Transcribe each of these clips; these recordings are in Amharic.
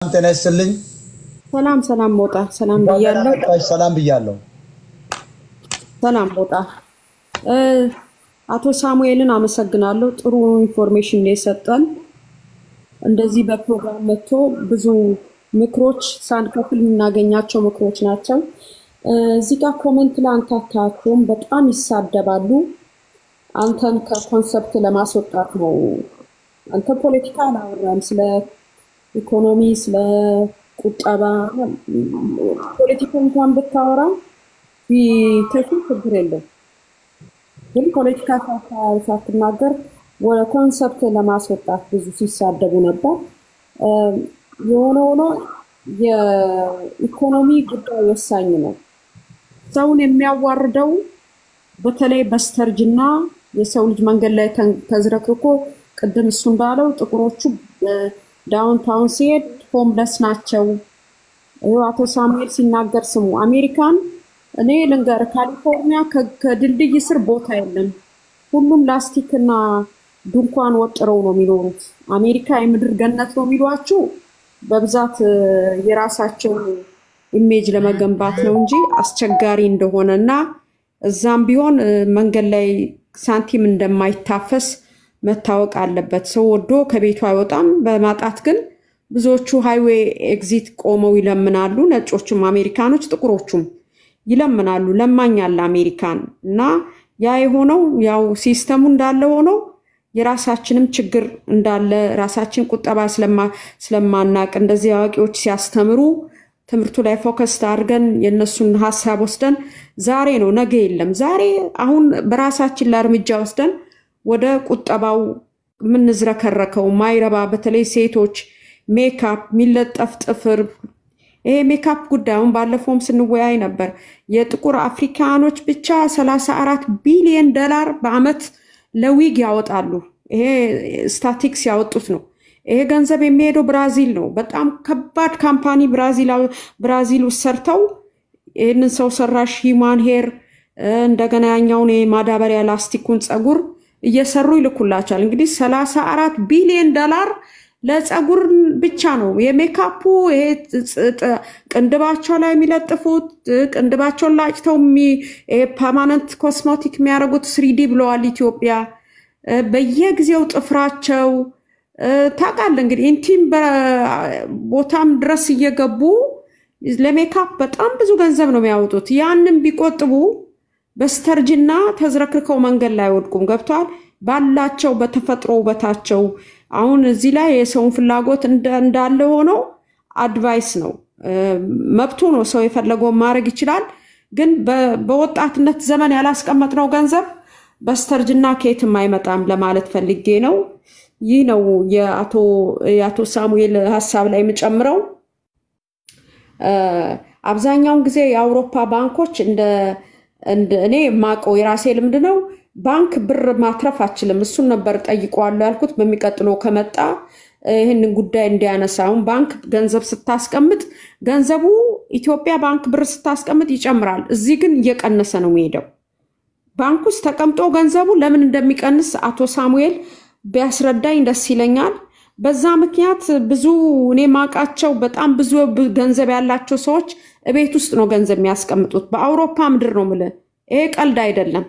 ተነስተልኝ ሰላም ሞጣ ሰላም ብያለሁ። ሰላም ብያለሁ። ሰላም ሞጣ አቶ ሳሙኤልን አመሰግናለሁ። ጥሩ ኢንፎርሜሽን የሰጠን እንደዚህ በፕሮግራም መጥቶ ብዙ ምክሮች ሳንከፍል የምናገኛቸው ምክሮች ናቸው። እዚህ ጋር ኮሜንት ላይ አንታታቸውም በጣም ይሳደባሉ። አንተን ከኮንሰፕት ለማስወጣት ነው። አንተ ፖለቲካ አላወራም፣ ስለ ኢኮኖሚ ስለ ቁጠባ ፖለቲካ እንኳን ብታወራ ቢተሽን ችግር የለም። ግን ፖለቲካ ሳትናገር ወደ ኮንሰፕት ለማስወጣት ብዙ ሲሳደቡ ነበር። የሆነ ሆኖ የኢኮኖሚ ጉዳይ ወሳኝ ነው። ሰውን የሚያዋርደው በተለይ በስተርጅና የሰው ልጅ መንገድ ላይ ተዝረክርኮ ቅድም እሱ እንዳለው ጥቁሮቹ ዳውንታውን ሲሄድ ሆምለስ ናቸው። አቶ ሳሙኤል ሲናገር ስሙ። አሜሪካን እኔ ልንገር ካሊፎርኒያ ከድልድይ ስር ቦታ የለም። ሁሉም ላስቲክና ድንኳን ወጥረው ነው የሚኖሩት። አሜሪካ የምድር ገነት ነው የሚሏችሁ በብዛት የራሳቸው ኢሜጅ ለመገንባት ነው እንጂ አስቸጋሪ እንደሆነና እዛም ቢሆን መንገድ ላይ ሳንቲም እንደማይታፈስ መታወቅ አለበት። ሰው ወዶ ከቤቱ አይወጣም። በማጣት ግን ብዙዎቹ ሃይዌይ ኤግዚት ቆመው ይለምናሉ። ነጮችም አሜሪካኖች ጥቁሮቹም ይለምናሉ። ለማኛል አሜሪካን እና ያ የሆነው ያው ሲስተሙ እንዳለ ሆኖ የራሳችንም ችግር እንዳለ ራሳችን ቁጠባ ስለማናቅ እንደዚህ አዋቂዎች ሲያስተምሩ ትምርቱ ላይ ፎከስ አድርገን የነሱን ሐሳብ ወስደን ዛሬ ነው ነገ የለም። ዛሬ አሁን በራሳችን ለእርምጃ ወስደን ወደ ቁጠባው ምን ዝረከረከው ማይረባ በተለይ ሴቶች ሜካፕ ሚለጠፍ ጥፍር ይሄ ሜካፕ ጉዳዩን ባለፈውም ስንወያይ ነበር። የጥቁር አፍሪካኖች ብቻ 34 ቢሊዮን ዶላር በአመት ለዊግ ያወጣሉ። ይሄ ስታቲክስ ያወጡት ነው። ይሄ ገንዘብ የሚሄደው ብራዚል ነው። በጣም ከባድ ካምፓኒ ብራዚል ውስጥ ሰርተው ይሄንን ሰው ሰራሽ ሂማን ሄር እንደገና ያኛውን የማዳበሪያ ላስቲኩን ጸጉር እየሰሩ ይልኩላቸዋል። እንግዲህ 34 ቢሊዮን ዶላር ለጸጉር ብቻ ነው። የሜካፑ ይሄ ቅንድባቸው ላይ የሚለጥፉት ቅንድባቸውን ላጭተው ፐርማነንት ኮስሞቲክ የሚያደርጉት 3D ብለዋል ኢትዮጵያ። በየጊዜው ጥፍራቸው ታውቃለህ እንግዲህ ኢንቲም ቦታም ድረስ እየገቡ ለሜካፕ በጣም ብዙ ገንዘብ ነው የሚያወጡት። ያንን ቢቆጥቡ በስተርጅና ተዝረክርከው መንገድ ላይ ወድቁም ገብቷል ባላቸው በተፈጥሮ ውበታቸው። አሁን እዚህ ላይ የሰውን ፍላጎት እንዳለ ሆኖ አድቫይስ ነው መብቱ ነው። ሰው የፈለገው ማድረግ ይችላል። ግን በወጣትነት ዘመን ያላስቀመጥነው ገንዘብ በስተርጅና ከየትም አይመጣም ለማለት ፈልጌ ነው። ይህ ነው የአቶ ሳሙኤል ሐሳብ ላይ የምጨምረው። አብዛኛውን ጊዜ የአውሮፓ ባንኮች እንደ እኔ ማቀው የራሴ ልምድ ነው። ባንክ ብር ማትረፍ አችልም። እሱን ነበር ጠይቀዋለሁ ያልኩት። በሚቀጥለው ከመጣ ይሄንን ጉዳይ እንዲያነሳውን ባንክ ገንዘብ ስታስቀምጥ ገንዘቡ ኢትዮጵያ ባንክ ብር ስታስቀምጥ ይጨምራል። እዚህ ግን እየቀነሰ ነው የሚሄደው። ባንክ ውስጥ ተቀምጦ ገንዘቡ ለምን እንደሚቀንስ አቶ ሳሙኤል ቢያስረዳኝ ደስ ይለኛል። በዛ ምክንያት ብዙ እኔ ማቃቸው በጣም ብዙ ገንዘብ ያላቸው ሰዎች እቤት ውስጥ ነው ገንዘብ የሚያስቀምጡት። በአውሮፓ ምድር ነው ማለት ይሄ ቀልድ አይደለም።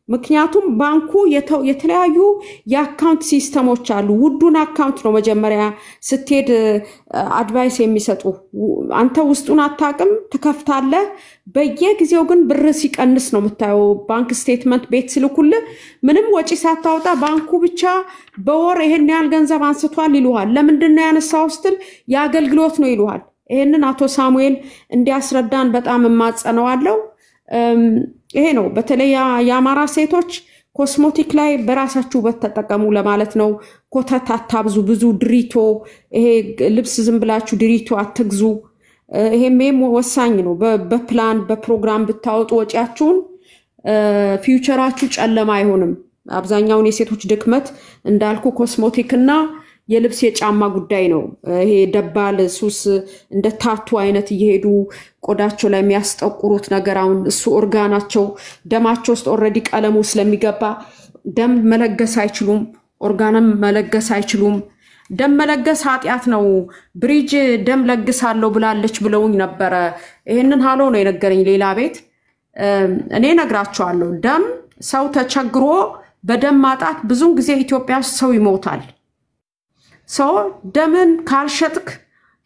ምክንያቱም ባንኩ የተለያዩ የአካውንት ሲስተሞች አሉ። ውዱን አካውንት ነው መጀመሪያ ስትሄድ አድቫይስ የሚሰጡ። አንተ ውስጡን አታቅም ትከፍታለህ። በየጊዜው ግን ብር ሲቀንስ ነው የምታየው። ባንክ ስቴትመንት ቤት ሲልኩልህ ምንም ወጪ ሳታወጣ ባንኩ ብቻ በወር ይሄን ያህል ገንዘብ አንስቷል ይሉሃል። ለምንድነው ያነሳው ስትል የአገልግሎት ነው ይሉሃል። ይሄንን አቶ ሳሙኤል እንዲያስረዳን በጣም ማጸነዋለሁ። ይሄ ነው በተለይ የአማራ ሴቶች ኮስሞቲክ ላይ በራሳችሁ በተጠቀሙ ለማለት ነው። ኮተት አታብዙ። ብዙ ድሪቶ ይሄ ልብስ ዝም ብላችሁ ድሪቶ አትግዙ። ይሄም ወሳኝ ነው። በፕላን በፕሮግራም ብታወጡ ወጪያችሁን ፊውቸራችሁ ጨለማ አይሆንም። አብዛኛውን የሴቶች ድክመት እንዳልኩ ኮስሞቲክና የልብስ የጫማ ጉዳይ ነው። ይሄ ደባል ሱስ እንደ ታቱ አይነት እየሄዱ ቆዳቸው ላይ የሚያስጠቁሩት ነገር አሁን እሱ ኦርጋናቸው ደማቸው ውስጥ ኦሬዲ ቀለሙ ስለሚገባ ደም መለገስ አይችሉም። ኦርጋንም መለገስ አይችሉም። ደም መለገስ ኃጢያት ነው ብሪጅ ደም ለግሳለሁ ብላለች ብለውኝ ነበር ይሄንን ሃሎ ነው የነገረኝ ሌላ ቤት እኔ ነግራቸዋለሁ ደም ሰው ተቸግሮ በደም ማጣት ብዙ ጊዜ ኢትዮጵያ ሰው ይሞታል ሰው ደምን ካልሸጥክ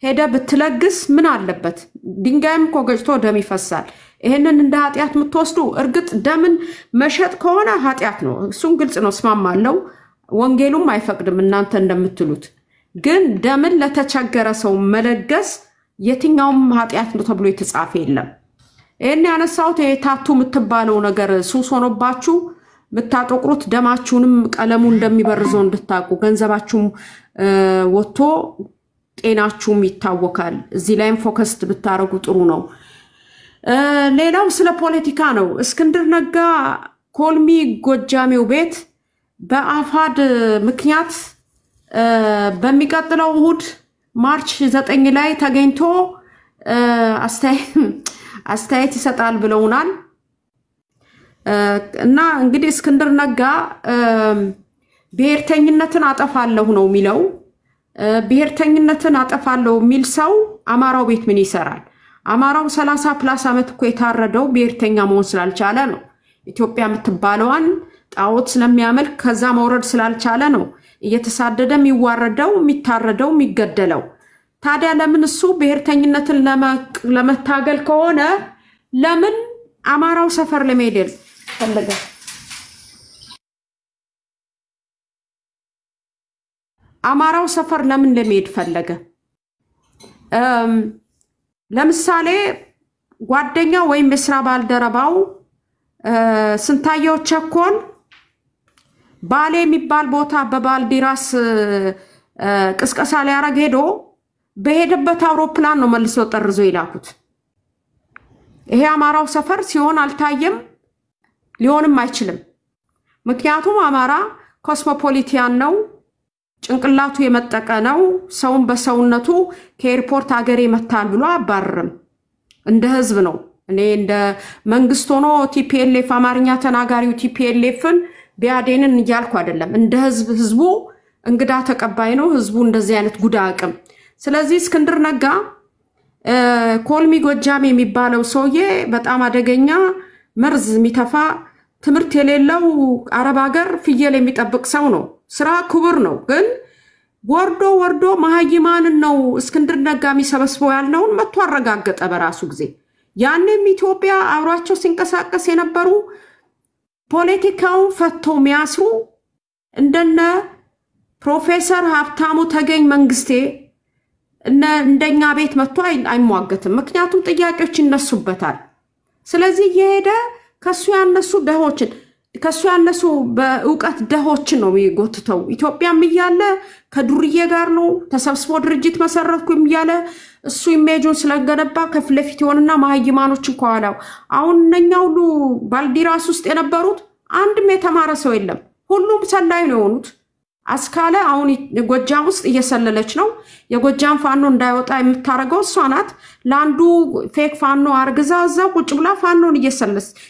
ሄደ ብትለግስ ምን አለበት ድንጋይም ኮገጭቶ ደም ይፈሳል ይሄንን እንደ ኃጢያት ምትወስዱ እርግጥ ደምን መሸጥ ከሆነ ኃጢያት ነው እሱን ግልጽ ነው ስማማለው ወንጌሉም አይፈቅድም እናንተ እንደምትሉት ግን ደምን ለተቸገረ ሰው መለገስ የትኛውም ኃጢያት ነው ተብሎ የተጻፈ የለም እኔ ያነሳውት የታቱ ምትባለው ነገር ሱስ ሆኖባችሁ ምታጠቁሩት ደማችሁንም ቀለሙ እንደሚበርዘው እንድታቁ ገንዘባችሁም ወጥቶ ጤናችሁም ይታወካል እዚህ ላይም ፎከስ ብታረጉ ጥሩ ነው ሌላው ስለ ፖለቲካ ነው እስክንድር ነጋ ኮልሚ ጎጃሜው ቤት በአፋድ ምክንያት በሚቀጥለው እሁድ ማርች 9 ላይ ተገኝቶ አስተያየት ይሰጣል ብለውናል እና እንግዲህ እስክንድር ነጋ ብሔርተኝነትን አጠፋለሁ ነው የሚለው ብሔርተኝነትን አጠፋለሁ ሚል ሰው አማራው ቤት ምን ይሰራል አማራው 30 ፕላስ አመት እኮ የታረደው ብሔርተኛ መሆን ስላልቻለ ነው ኢትዮጵያ የምትባለዋን ጣዖት ስለሚያመልክ ከዛ መውረድ ስላልቻለ ነው እየተሳደደም ይዋረደው የሚታረደው የሚገደለው ታዲያ ለምን እሱ ብሔርተኝነትን ለመታገል ከሆነ ለምን አማራው ሰፈር ለመሄድ ፈለገ አማራው ሰፈር ለምን ለመሄድ ፈለገ ለምሳሌ ጓደኛ ወይም የሥራ ባልደረባው ስንታየው ቸኮል ባሌ የሚባል ቦታ በባልዲራስ ቅስቀሳ ላይ ያረግ ሄዶ በሄደበት አውሮፕላን ነው መልሶ ጠርዞ ይላኩት ይሄ አማራው ሰፈር ሲሆን አልታየም ሊሆንም አይችልም ምክንያቱም አማራ ኮስሞፖሊቲያን ነው ጭንቅላቱ የመጠቀ ነው ሰውን በሰውነቱ ከኤርፖርት ሀገር ይመታል ብሎ አባረም እንደ ህዝብ ነው እኔ እንደ መንግስት ሆኖ ቲፒኤልኤፍ አማርኛ ተናጋሪው ቲፒኤልኤፍን ቢያዴንን ይያልኩ አይደለም እንደ ህዝቡ እንግዳ ተቀባይ ነው ህዝቡ እንደዚህ አይነት ጉዳ አቅም ስለዚህ እስክንድር ነጋ ኮልሚ ጎጃም የሚባለው ሰውዬ በጣም አደገኛ መርዝ የሚተፋ ትምርት የሌለው አረብ ሀገር ፍየል የሚጠብቅ ሰው ነው ስራ ክቡር ነው ግን ወርዶ ማሃይማን ነው እስክንድር ነጋ የሚሰበስበው ያልነውን መጥቶ አረጋገጠ በራሱ ጊዜ ያንንም ኢትዮጵያ አብራቸው ሲንቀሳቀስ የነበሩ ፖለቲካው ፈቶ የሚያስሩ እንደነ ፕሮፌሰር ሀብታሙ ተገኝ መንግስቴ እንደኛ ቤት መጥቶ አይሟገትም ምክንያቱም ጥያቄዎች ይነሱበታል ስለዚህ የሄደ ከሱ ያነሱ በእውቀት ደሆችን ነው የሚጎትተው ኢትዮጵያም ይያለ ከዱርዬ ጋር ነው ተሰብስቦ ድርጅት መሰረትኩም ይያለ እሱ ኢሜጁን ስለገነባ ከፍለፊት ይሆንና ማህይማኖችን ከኋላው አሁን እነኛ ሁሉ ባልዲራስ ውስጥ የነበሩት አንድም የተማረ ሰው የለም ሁሉም ሰላይ ነው የሆኑት አስካለ አሁን ጎጃም ውስጥ እየሰለለች ነው የጎጃም ፋኖ እንዳይወጣ የምታረገው እሷ ናት ላንዱ ፌክ ፋኖ አርግዛ እዛው ቁጭ ብላ ፋኖን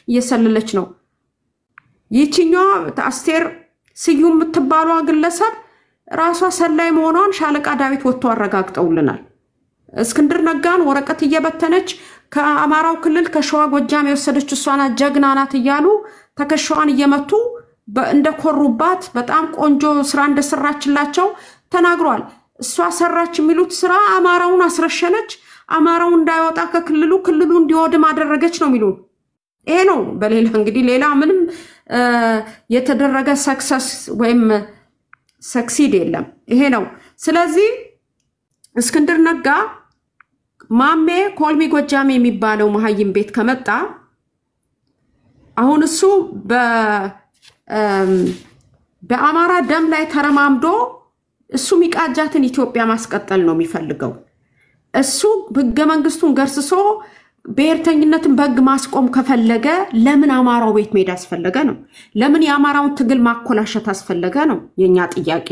እየሰለለች ነው ይቺኛው አስቴር ስዩም የምትባለው ግለሰብ ራሷ ሰላይ መሆኗን ሻለቃ ዳዊት ወጥቶ አረጋግጠውልናል እስክንድር ነጋን ወረቀት እየበተነች ከአማራው ክልል ከሸዋ ጎጃም የወሰደች እሷና ጀግና ናት እያሉ ተከሻዋን እየመቱ እንደኮሩባት በጣም ቆንጆ ስራ እንደሰራችላቸው ተናግሯል እሷ ሰራች የሚሉት ስራ አማራውን አስረሸነች አማራው እንዳይወጣ ከክልሉ ክልሉ እንዲወድም አደረገች ነው የሚሉት ይሄ ነው በሌላ እንግዲህ ሌላ ምንም የተደረገ ሰክሰስ ወይም ሰክሲድ የለም ይሄ ነው ስለዚህ እስክንድር ነጋ ማሜ ኮልሚ ጎጃሜ የሚባለው መሃይም ቤት ከመጣ አሁን እሱ በአማራ ደም ላይ ተረማምዶ እሱ ሚቃጃትን ኢትዮጵያ ማስቀጠል ነው የሚፈልገው እሱ ህገ መንግስቱን ገርስሶ ብሔርተኝነትን በግ ማስቆም ከፈለገ ለምን አማራው ቤት ሜዳ አስፈለገ ነው ለምን የአማራውን ትግል ማኮላሸት አስፈለገ ነው የኛ ጥያቄ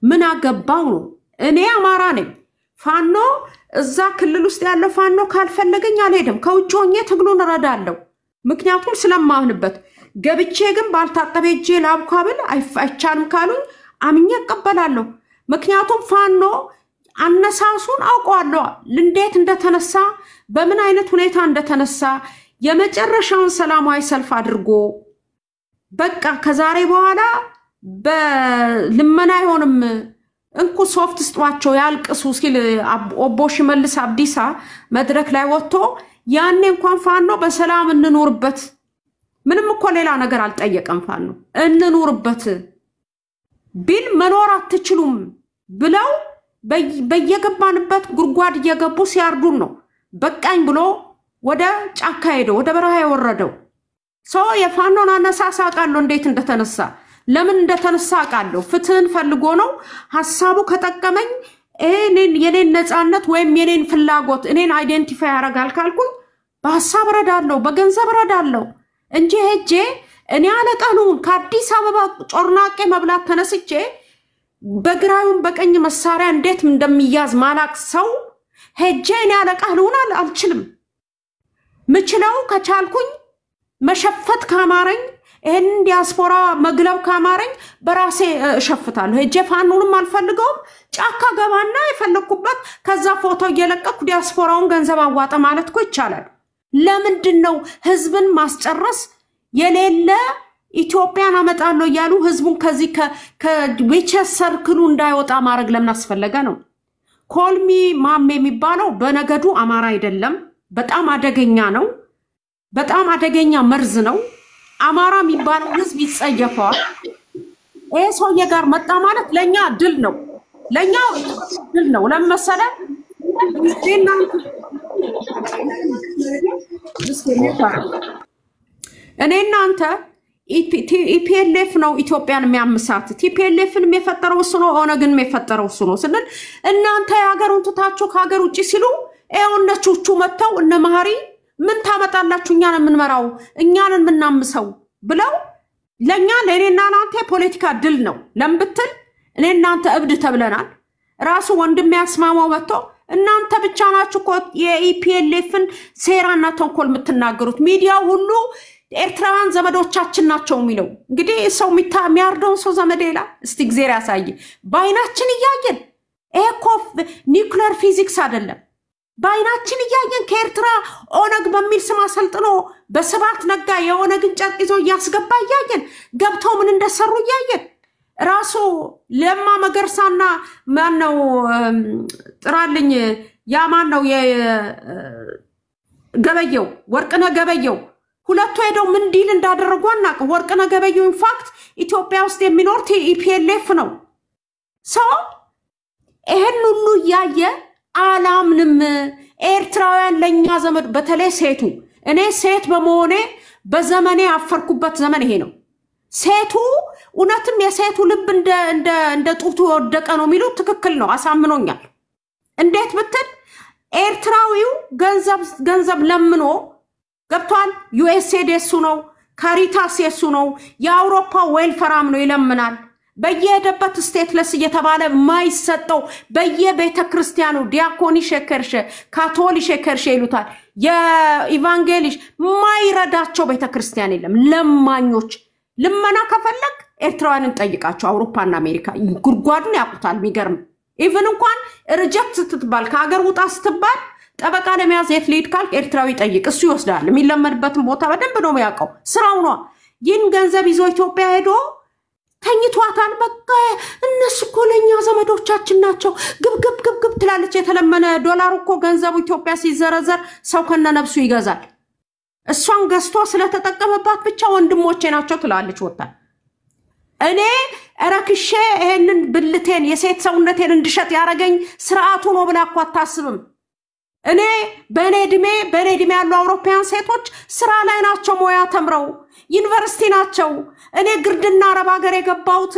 ምን አገባው ነው እኔ አማራ ነኝ ፋኖ እዛ ክልል ውስጥ ያለው ፋኖ ካልፈለገኝ አልሄድም ከውጭ ሆኜ ትግሉን እረዳለሁ ምክንያቱም ስለማምንበት ገብቼ ግን ባልታጠበ እጄ ላብካብል አይቻልም ካሉኝ አምኜ እቀበላለሁ ምክንያቱም ፋኖ አነሳሱን አውቀዋለሁ እንዴት እንደተነሳ በምን አይነት ሁኔታ እንደተነሳ የመጨረሻውን ሰላማዊ ሰልፍ አድርጎ በቃ ከዛሬ በኋላ በልመና አይሆንም እንኩ ሶፍት ስጧቸው ያልቅሱ ሲል ኦቦ ሽመልስ አብዲሳ መድረክ ላይ ወጥቶ ያኔ እንኳን ፋኖ በሰላም እንኖርበት ምንም እኮ ሌላ ነገር አልጠየቀም ፋኖ እንኖርበት ቢል መኖር አትችሉም ብለው በየገባንበት ጉርጓድ እየገቡ ሲያርዱን ነው በቃኝ ብሎ ወደ ጫካ ሄደው ወደ በረሃ የወረደው ሰው የፋኖን አነሳሳ ቃሉ እንዴት እንደተነሳ ለምን እንደተነሳ ቃሉ ፍትህን ፈልጎ ነው ሐሳቡ ከጠቀመኝ የኔን ነፃነት ወይም የኔን ፍላጎት እኔን አይደንቲፋይ ያረጋል ካልኩኝ በሐሳብ ረዳለው በገንዘብ ረዳለው እንጂ ሄጄ እኔ አለቃኑን ከአዲስ አበባ ጮርናቄ መብላት ተነስቼ በግራዩን በቀኝ መሳሪያ እንዴት እንደሚያዝ ማላቅ ሰው ሄጄ እኔ አለቃኑን አልችልም ምችለው ከቻልኩኝ መሸፈት ካማረኝ ይሄን ዲያስፖራ መግለብ ካማረኝ በራሴ እሸፍታለሁ ሄጄ ፋኖንም አልፈልገውም ጫካ ገባና የፈለኩበት ከዛ ፎቶ እየለቀኩ ዲያስፖራውን ገንዘብ አዋጣ ማለት እኮ ይቻላል ለምንድነው ህዝብን ማስጨረስ የሌለ ኢትዮጵያን አመጣለሁ ያሉ ህዝቡን ከዚህ ከዊቸስ ሰርክሉ እንዳይወጣ ማድረግ ለምን አስፈለገ ነው ኮልሚ ማሜ የሚባለው በነገዱ አማራ አይደለም በጣም አደገኛ ነው በጣም አደገኛ መርዝ ነው አማራ የሚባለው ህዝብ ይጸየፈዋል ሰውዬ ጋር መጣ ማለት ለኛ ድል ነው ለኛ ድል ነው ለምሳሌ እኔና አንተ ኢፒኤልኤፍ ነው ኢትዮጵያን የሚያምሳት ቲፒኤልኤፍን የሚፈጠረው እሱ ነው ኦነግን የሚፈጠረው እሱ ነው ስንል እናንተ ያገሩን ትታችሁ ከሀገር ውጪ ሲሉ እነቹቹ መተው እነ ማህሪ ምን ታመጣላችሁ እኛን የምንመራው እኛን የምናምሰው ብለው ለኛ ለኔና እናንተ ፖለቲካ ድል ነው ለምብትል እኔና አንተ እብድ ተብለናል ራሱ ወንድም ያስማማው መጥቶ እናንተ ብቻ ናችሁ እኮ የኢፒኤልኤፍን ሴራና ተንኮል የምትናገሩት ሚዲያው ሁሉ ኤርትራውያን ዘመዶቻችን ናቸው የሚለው እንግዲህ ሰው የሚያርደውን ሰው ዘመድ ይላል እስቲ እግዚአብሔር ያሳይ ባይናችን እያየን እኮ ኒውክሊየር ፊዚክስ አይደለም ባይናችን እያየን ከኤርትራ ኦነግ በሚል ስም አሰልጥኖ በሰባት ነጋ የኦነግን ጨርቅ ይዞ ያስገባ እያየን ገብተው ምን እንደሰሩ እያየን ራሱ ለማ መገርሳና ማን ነው ጥራልኝ ያ ማን ነው የገበየው ወርቅነ ገበየው ሁለቱ ሄደው ምን ዲል እንዳደረጉና ወርቅነ ገበየው ኢንፋክት ኢትዮጵያ ውስጥ የሚኖር ኢፒኤልኤፍ ነው ሰው ይሄን ሁሉ ያየ አላምንም ኤርትራውያን ለኛ ዘመድ በተለይ ሴቱ እኔ ሴት በመሆኔ በዘመኔ አፈርኩበት ዘመን ይሄ ነው ሴቱ እውነትም የሴቱ ልብ እንደ ጡቱ ወደቀ ነው የሚሉ ትክክል ነው አሳምኖኛል እንዴት ብትል ኤርትራዊው ገንዘብ ለምኖ ገብቷል ዩኤስኤድ እሱ ነው ካሪታስ እሱ ነው የአውሮፓ ዌልፈራም ነው ይለምናል በየደበት ስቴትለስ እየተባለ ማይሰጠው በየቤተ ክርስቲያኑ ዲያኮኒ ሸከርሸ ካቶሊክ ሸከርሸ ይሉታል የኢቫንጌሊሽ ማይረዳቸው ቤተ ክርስቲያን የለም ለማኞች ልመና ከፈለክ ኤርትራውያንን ጠይቃቸው አውሮፓና አሜሪካ ጉርጓዱን ያቁታል የሚገርም ኢቭን እንኳን ሪጀክት ስትባል ከሀገር ውጣ ስትባል ጠበቃ ለሚያዝ የትሊድ ካልክ ኤርትራዊ ጠይቅ እሱ ይወስዳል የሚለመድበትን ቦታ በደንብ ነው የሚያውቀው ስራው ነው ይህን ገንዘብ ይዞ ኢትዮጵያ ሄዶ ተኝቷታል በቃ እነሱ እኮ ለኛ ዘመዶቻችን ናቸው ግብ ትላለች የተለመነ ዶላር እኮ ገንዘቡ ኢትዮጵያ ሲዘረዘር ሰው ከነነብሱ ይገዛል እሷን ገዝቶ ስለተጠቀመባት ብቻ ወንድሞቼ ናቸው ትላለች ወጣ እኔ ረክሼ ይሄንን ብልቴን የሴት ሰውነቴን እንድሸጥ ያረገኝ ስርዓቱ ነው ብላ እኮ አታስብም እኔ በኔ ድሜ ያሉ አውሮፓውያን ሴቶች ስራ ላይ ናቸው ሞያ ተምረው ዩኒቨርሲቲ ናቸው እኔ ግርድና አረብ ሀገር የገባሁት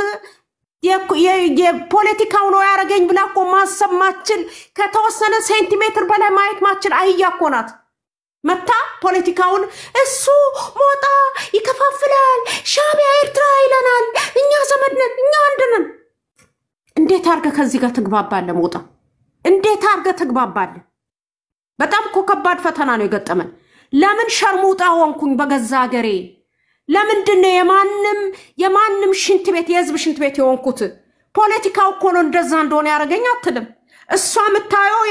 የፖለቲካው ነው ያረገኝ ብላ እኮ ማሰብ ማችል ከተወሰነ ሴንቲሜትር በላይ ማየት ማችል አህያ እኮ ናት መታ ፖለቲካውን እሱ ሞጣ ይከፋፍላል ሻቢያ ኤርትራ ይለናል እኛ ዘመድነን እኛ አንድነን እንዴት አርገ ከዚህ ጋር ተግባባለ ሞጣ እንዴት አርገ ተግባባለ በጣም እኮ ከባድ ፈተና ነው የገጠመን ለምን ሸርሙጣ ሆንኩኝ በገዛ ሀገሬ ለምንድነው የማንም ሽንት ቤት የህዝብ ሽንት ቤት የሆንኩት ፖለቲካው እኮ ነው እንደዛ እንደሆነ ያረጋኝ አትልም እሷ ምታየው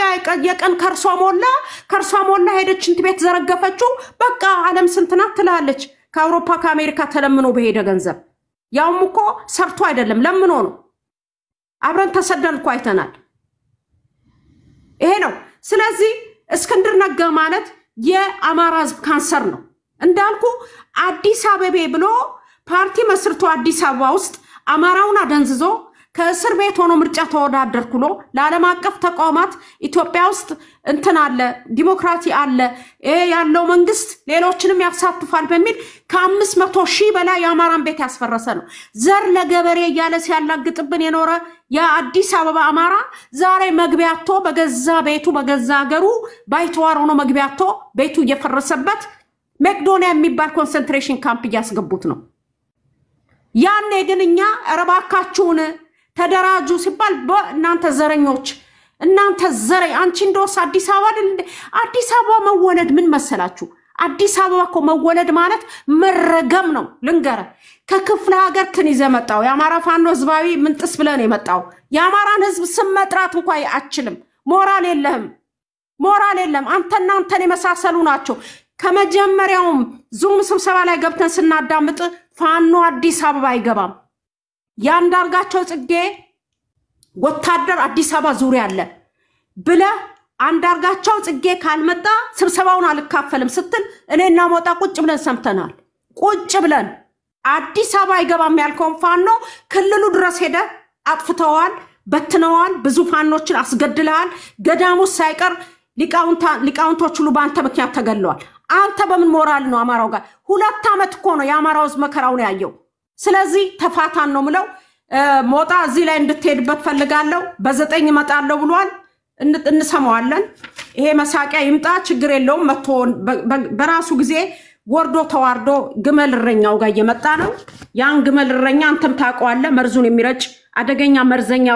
የቀን ከርሷ ሞላ ሄደች እንት ቤት ዘረገፈችው በቃ ዓለም ስንትና ትላለች ከአውሮፓ ከአሜሪካ ተለምኖ በሄደ ገንዘብ ያውም እኮ ሰርቶ አይደለም ለምኖ ነው አብረን ተሰደን እኮ አይተናል ይሄ ነው ስለዚህ እስክንድር ነጋ ማለት የአማራ ህዝብ ካንሰር ነው እንዳልኩ አዲስ አበባ ብሎ ፓርቲ መስርቶ አዲስ አበባ ውስጥ አማራውን አደንዝዞ ከእስር ቤት ሆኖ ምርጫ ተወዳደርኩሎ ለዓለም አቀፍ ተቋማት ኢትዮጵያ ውስጥ እንትን አለ ዲሞክራሲ አለ ያለው መንግስት ሌሎችንም ያሳትፋል በሚል ከ500,000 በላይ የአማራን ቤት ያስፈረሰ ነው ዘር ለገበሬ ያለ ሲያላግጥብን የኖረ የአዲስ አበባ አማራ ዛሬ መግቢያቶ በገዛ ቤቱ በገዛ ሀገሩ ባይተዋር ሆኖ መግቢያቶ ቤቱ እየፈረሰበት መክዶኒያ የሚባል ኮንሰንትሬሽን ካምፕ ያስገቡት ነው ያኔ ግን እኛ ረባካችሁን ተደራጁ ሲባል በእናንተ ዘረኞች እናንተ ዘረ አንቺ እንደውስ አዲስ አበባ መወለድ ምን መሰላችሁ አዲስ አበባ እኮ መወለድ ማለት መረገም ነው ልንገረ ከክፍለ ሀገር ትንይዘ መጣው የአማራ ፋኖ ህዝባዊ ምንጥስ ብለን የመጣው የአማራን ህዝብ ስም መጥራት እንኳን አችልም ሞራል የለም አንተን የመሳሰሉ ናቸው ከመጀመሪያውም ዙም ስብሰባ ላይ ገብተን ስናዳምጥ ፋኖ አዲስ አበባ አይገባም ያንዳርጋቸው ጽጌ ወታደር አዲስ አበባ ዙሪያ አለ ብለ አንዳርጋቸው ጽጌ ካልመጣ ስብሰባውን አልካፈልም ስትል እኔና ሞጣ ቁጭ ብለን ሰምተናል ቁጭ ብለን አዲስ አበባ አይገባም ያልከውን ፋኖ ክልሉ ድረስ ሄደ አጥፍተዋል በትነዋል ብዙ ፋኖችን አስገድለዋል ገዳሙ ሳይቀር ሊቃውንቶች ሁሉ ባንተ ምክንያት ተገለዋል አንተ በምን ሞራል ነው አማራው ጋር 2 አመት እኮ ነው የአማራው መከራው ነው ያየው ስለዚህ ተፋታን ነው ምለው ሞጣ እዚህ ላይ እንድትሄድበት ፈልጋለሁ በ9 መጣለው ብሏል እንሰማዋለን ይሄ መሳቂያ ይምጣ ችግር የለውም መጥቶ በራሱ ጊዜ ወርዶ ተዋርዶ ግመል እረኛው ጋር እየመጣ ነው ያን ግመል እረኛ አንተም ታውቀዋለህ መርዙን የሚረጭ አደገኛ መርዘኛ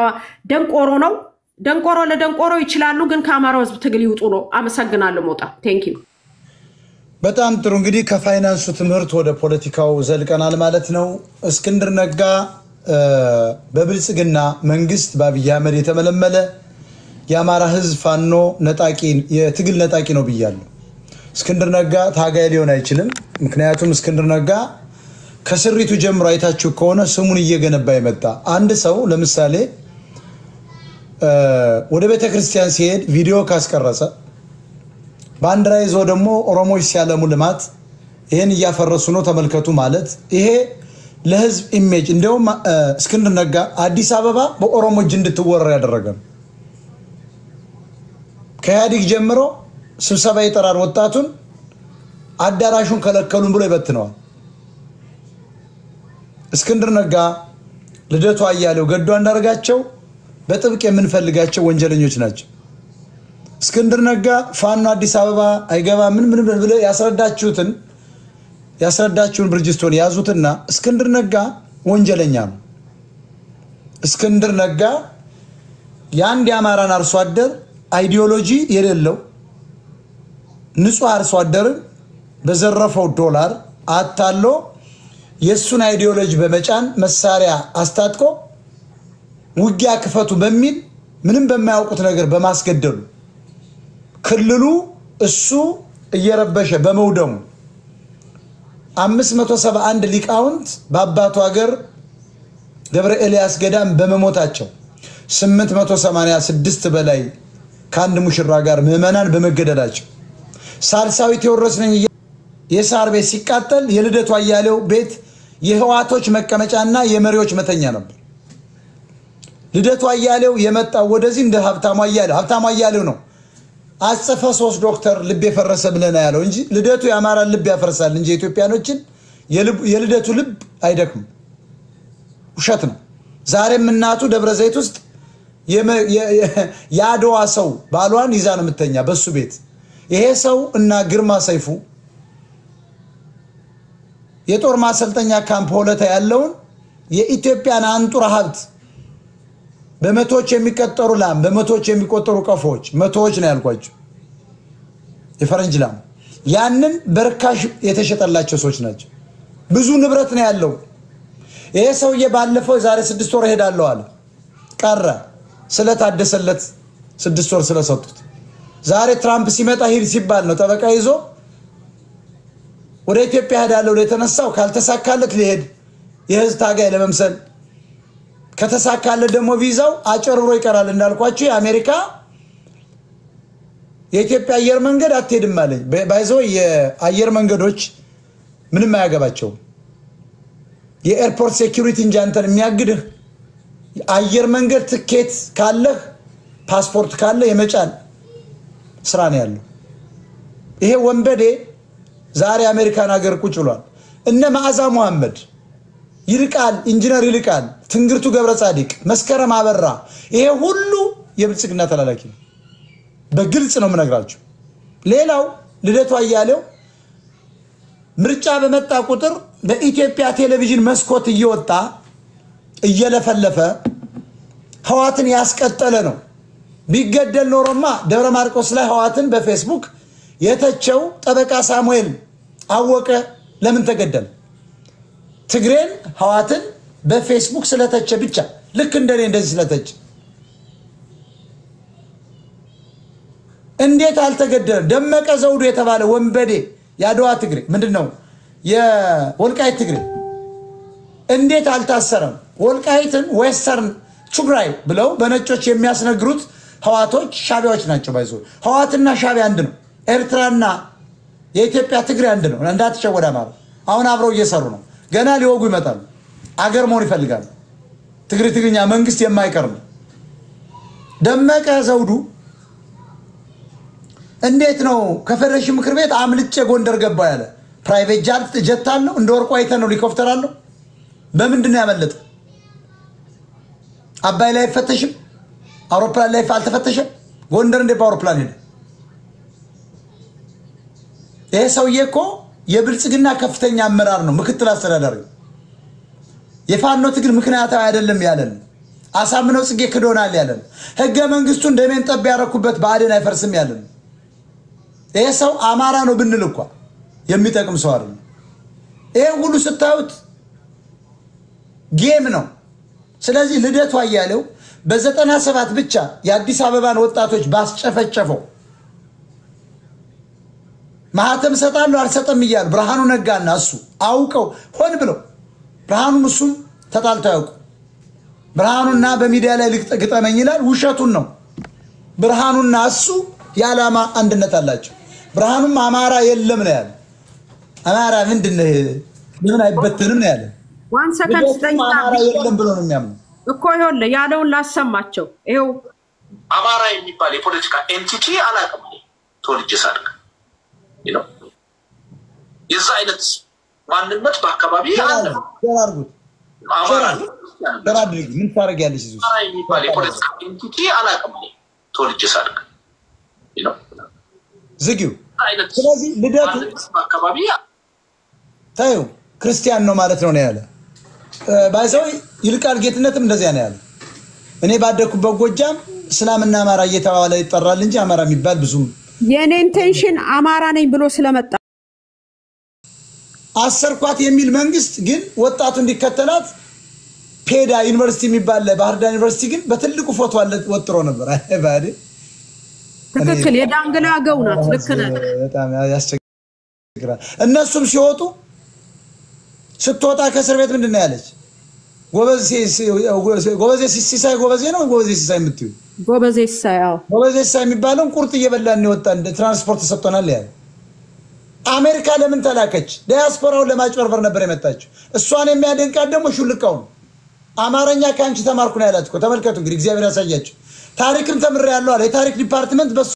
ደንቆሮ ነው ደንቆሮ ለደንቆሮ ይችላሉ ግን ከአማራው ህዝብ ትግል ይውጡ ነው አመሰግናለሁ ሞጣ ቴንክ ዩ በጣም ጥሩ እንግዲህ ከፋይናንሱ ትምህርት ወደ ፖለቲካው ዘልቀናል ማለት ነው እስክንድር ነጋ በብልጽግና መንግስት በአብይ አህመድ የተመለመለ የአማራ ህዝብ ፋኖ ነጣቂ የትግል ነጣቂ ነው ብያለሁ እስክንድር ነጋ ታጋይ ሊሆን አይችልም ምክንያቱም እስክንድር ነጋ ከስሪቱ ጀምሮ አይታችሁ ከሆነ ስሙን እየገነባ ይመጣ አንድ ሰው ለምሳሌ ወደ ቤተክርስቲያን ሲሄድ ቪዲዮ ካስቀረጸ ባንዲራ ይዞ ደግሞ ኦሮሞዎች ሲያለሙ ልማት ይሄን ያፈረሱ ነው ተመልከቱ ማለት ይሄ ለህዝብ ኢሜጅ እንደውም እስክንድር ነጋ አዲስ አበባ በኦሮሞዎች እንድትወረር ያደረገ ከያዲግ ጀምሮ ስብሰባ ይጠራር ወጣቱን አዳራሹን ከለከሉን ብሎ ይበትነዋል እስክንድር ነጋ ልደቱ አያሌው ገዱ አንዳርጋቸው በጥብቅ የምንፈልጋቸው ወንጀለኞች ናቸው እስክንድር ነጋ ፋኖ አዲስ አበባ አይገባ ምን ብለ ያስረዳችሁን ብርጅስቶን ያዙትና እስክንድር ነጋ ወንጀለኛ ነው እስክንድር ነጋ ያንድ ያማራን አርሶ አደር አይዲዮሎጂ የሌለው ንጹህ አርሶ አደር በዘረፈው ዶላር አታሎ የሱን አይዲዮሎጂ በመጫን መሳሪያ አስታጥቆ ውጊያ ክፈቱ በሚል ምንም በማያውቁት ነገር በማስገደሉ ክልሉ እሱ እየረበሸ በመውደሙ 571 ሊቃውንት በአባቱ ሀገር ደብረ ኤልያስ ገዳም በመሞታቸው 886 በላይ ከአንድ ሙሽራ ጋር ምዕመናን በመገደላቸው ሳልሳዊ ቴዎድሮስ ነኝ የሳር ቤት ሲቃጠል የልደቱ አያሌው ቤት የህዋቶች መቀመጫና የመሪዎች መተኛ ነበር ልደቱ አያሌው የመጣው ወደዚህ እንደ ሀብታሙ አያሌው ነው አጽፈ 3 ዶክተር ልብ የፈረሰ ብለና ያለው እንጂ ልደቱ ያማራ ልብ ያፈርሳል እንጂ ኢትዮጵያኖችን የልደቱ ልብ አይደክም ውሸት ነው ዛሬም እናቱ ደብረ ዘይት ውስጥ ያዶዋ ሰው ባሏን ይዛ ነው የምትተኛ በሱ ቤት ይሄ ሰው እና ግርማ ሰይፉ የጦር ማሰልጠኛ ካምፕ ሆለታ ያለውን የኢትዮጵያን አንጡራ ሀብት በመቶዎች የሚቆጠሩ ላም በመቶዎች የሚቆጠሩ ቀፎች መቶዎች ነው ያልኳችሁ የፈረንጅ ላም ያንን በርካሽ የተሸጠላቸው ሰዎች ናቸው ብዙ ንብረት ነው ያለው ይሄ ሰውዬ ባለፈው ዛሬ 6 ወር ሄዳለው አለ ቀረ ስለታደሰለት 6 ወር ስለሰጡት ዛሬ ትራምፕ ሲመጣ ሂድ ሲባል ነው ጠበቃ ይዞ ወደ ኢትዮጵያ ሄዳለው ለተነሳው ካልተሳካለት ሊሄድ የህዝብ ታጋይ ለመምሰል ከተሳካለት ደግሞ ቪዛው አጨርብሮ ይቀራል እንዳልኳችሁ የአሜሪካ የኢትዮጵያ አየር መንገድ አትሄድም ማለት ባይዘው የአየር መንገዶች ምንም አያገባቸው የኤርፖርት ሴኩሪቲ እንጂ አንተን የሚያግድህ አየር መንገድ ትኬት ካለህ ፓስፖርት ካለ የመጫን ስራ ነው ያለው ይሄ ወንበዴ ዛሬ አሜሪካን ሀገር ቁጭ ብሏል እነ መዓዛ መሐመድ ይልቃል ኢንጂነር ይልቃል ትንግርቱ ገብረ ጻዲቅ መስከረም አበራ ይሄ ሁሉ የብልጽግና ተላላኪ ነው በግልጽ ነው የምነግራችሁ ሌላው ልደቱ አያሌው ምርጫ በመጣ ቁጥር በኢትዮጵያ ቴሌቪዥን መስኮት እየወጣ እየለፈለፈ ህዋትን ያስቀጠለ ነው ቢገደል ኖሮማ ደብረ ማርቆስ ላይ ህዋትን በፌስቡክ የተቸው ጠበቃ ሳሙኤል አወቀ ለምን ተገደለ ትግሬን ህዋትን በፌስቡክ ስለተቸ ብቻ ልክ እንደኔ እንደዚህ ስለተቸ እንዴት አልተገደለ ደመቀ ዘውዱ የተባለ ወንበዴ ያድዋ ትግሬ ምንድነው የወልቃይት ትግሬ እንዴት አልታሰረም ወልቃይትን ዌስተርን ትግራይ ብለው በነጮች የሚያስነግሩት ህዋቶች ሻቢያዎች ናቸው ባይዞ ህዋትና ሻቢያ አንድ ነው ኤርትራና የኢትዮጵያ ትግሬ አንድ ነው እንዳትሸወዳ ማለት አሁን አብረው እየሰሩ ነው ገና ሊወጉ ይመጣሉ አገር መሆን ይፈልጋሉ ትግርኛ መንግስት የማይቀርም ደመቀ ዘውዱ እንዴት ነው ከፌደሬሽን ምክር ቤት አምልጬ ጎንደር ገባ ያለ ፕራይቬት ጀት አለው እንደ ወርቁ አይተን ነው ሄሊኮፕተር አለው በምንድነው ያመለጠ አባይ ላይ ፈተሽም አውሮፕላን ላይ አልተፈተሸ ጎንደር እንደ አውሮፕላን ሄደ ይሄ ሰውዬ እኮ የብልጽግና ከፍተኛ አመራር ነው ምክትል አስተዳዳሪ የፋኖ ትግል ምክንያታዊ አይደለም ያለን አሳምነው ጽጌ ክዶናል ያለን ህገ መንግስቱን ደሜን ጠብ ያረኩበት ባዕድን አይፈርስም ያለን ይሄ ሰው አማራ ነው ብንል እንኳን የሚጠቅም ሰው አይደለም ይሄ ሁሉ ስታዩት ጌም ነው ስለዚህ ልደቱ አያሌው በ97 ብቻ የአዲስ አበባን ወጣቶች ባስጨፈጨፈው ማህተም ሰጣለው አልሰጠም ይያል ብርሃኑ ነጋና እሱ አውቀው ሆን ብለው ብርሃኑ እሱም ተጣልተው ያውቁ ብርሃኑና በሚዲያ ላይ ግጠመኝ ይላል ውሸቱን ነው ብርሃኑና እሱ ያላማ አንድነት አላቸው ብርሃኑም አማራ የለም ነው ያለ አማራ ምንድነው ምን አይበትንም ነው ያለ ዋን ሰከንድ ስጠኝ አማራ የለም ብሎ ነው የሚያምነው እኮ ይሆን ያለውን ላሰማቸው ይሄው አማራ የሚባል የፖለቲካ ኤንቲቲ አላቀም ተወልጄ ሳድግ ነው የዛ አይነት ማንነት በአካባቢ አለ ተራርጉት ተራድግ ምን ታረጋለሽ እዚህ አማራ የሚባል የፖለቲካ ኤንቲቲ አላቀም ተወልጄ ሳድግ ነው ዝጊው ስለዚህ ልደቱ በአካባቢ ታዩ ክርስቲያን ነው ማለት ነው ያለ ባይዘው ይልቃል ጌትነትም እንደዚያ ነው ያለ እኔ ባደኩበት ጎጃም እስላምና አማራ እየተባለ ይጠራል እንጂ አማራ የሚባል ብዙም የኔ ኢንቴንሽን አማራ ነኝ ብሎ ስለመጣ አሰርኳት የሚል መንግስት ግን ወጣቱ እንዲከተላት ፔዳ ዩኒቨርሲቲ የሚባል ባህር ዳር ዩኒቨርሲቲ ግን በትልቁ ፎቶ አለ ወጥሮ ነበር አይባዴ ትክክል የዳንግላ ገውናት ልክ ነህ በጣም ያስቸግራል እነሱም ሲወጡ ስትወጣ ከእስር ቤት ምንድነው ያለች ጎበዜ ሲሳይ ጎበዜ ነው ጎበዜ ሲሳይ የምትዩ ጎበዜ ሲሳይ አዎ ጎበዜ ሲሳይ የሚባለው ቁርጥ እየበላን ነው ወጣ እንደ ትራንስፖርት ተሰጥቶናል ያለ አሜሪካ ለምን ተላከች ዲያስፖራውን ለማጭበርበር ነበር የመጣችው እሷን የሚያደንቃት ደግሞ ሹልቃው አማርኛ ካንቺ ተማርኩ ነው ያላት እኮ ተመልከቱ እንግዲህ እግዚአብሔር ያሳያችሁ ታሪክም ተምሬ ያለው አለ የታሪክ ዲፓርትመንት በሱ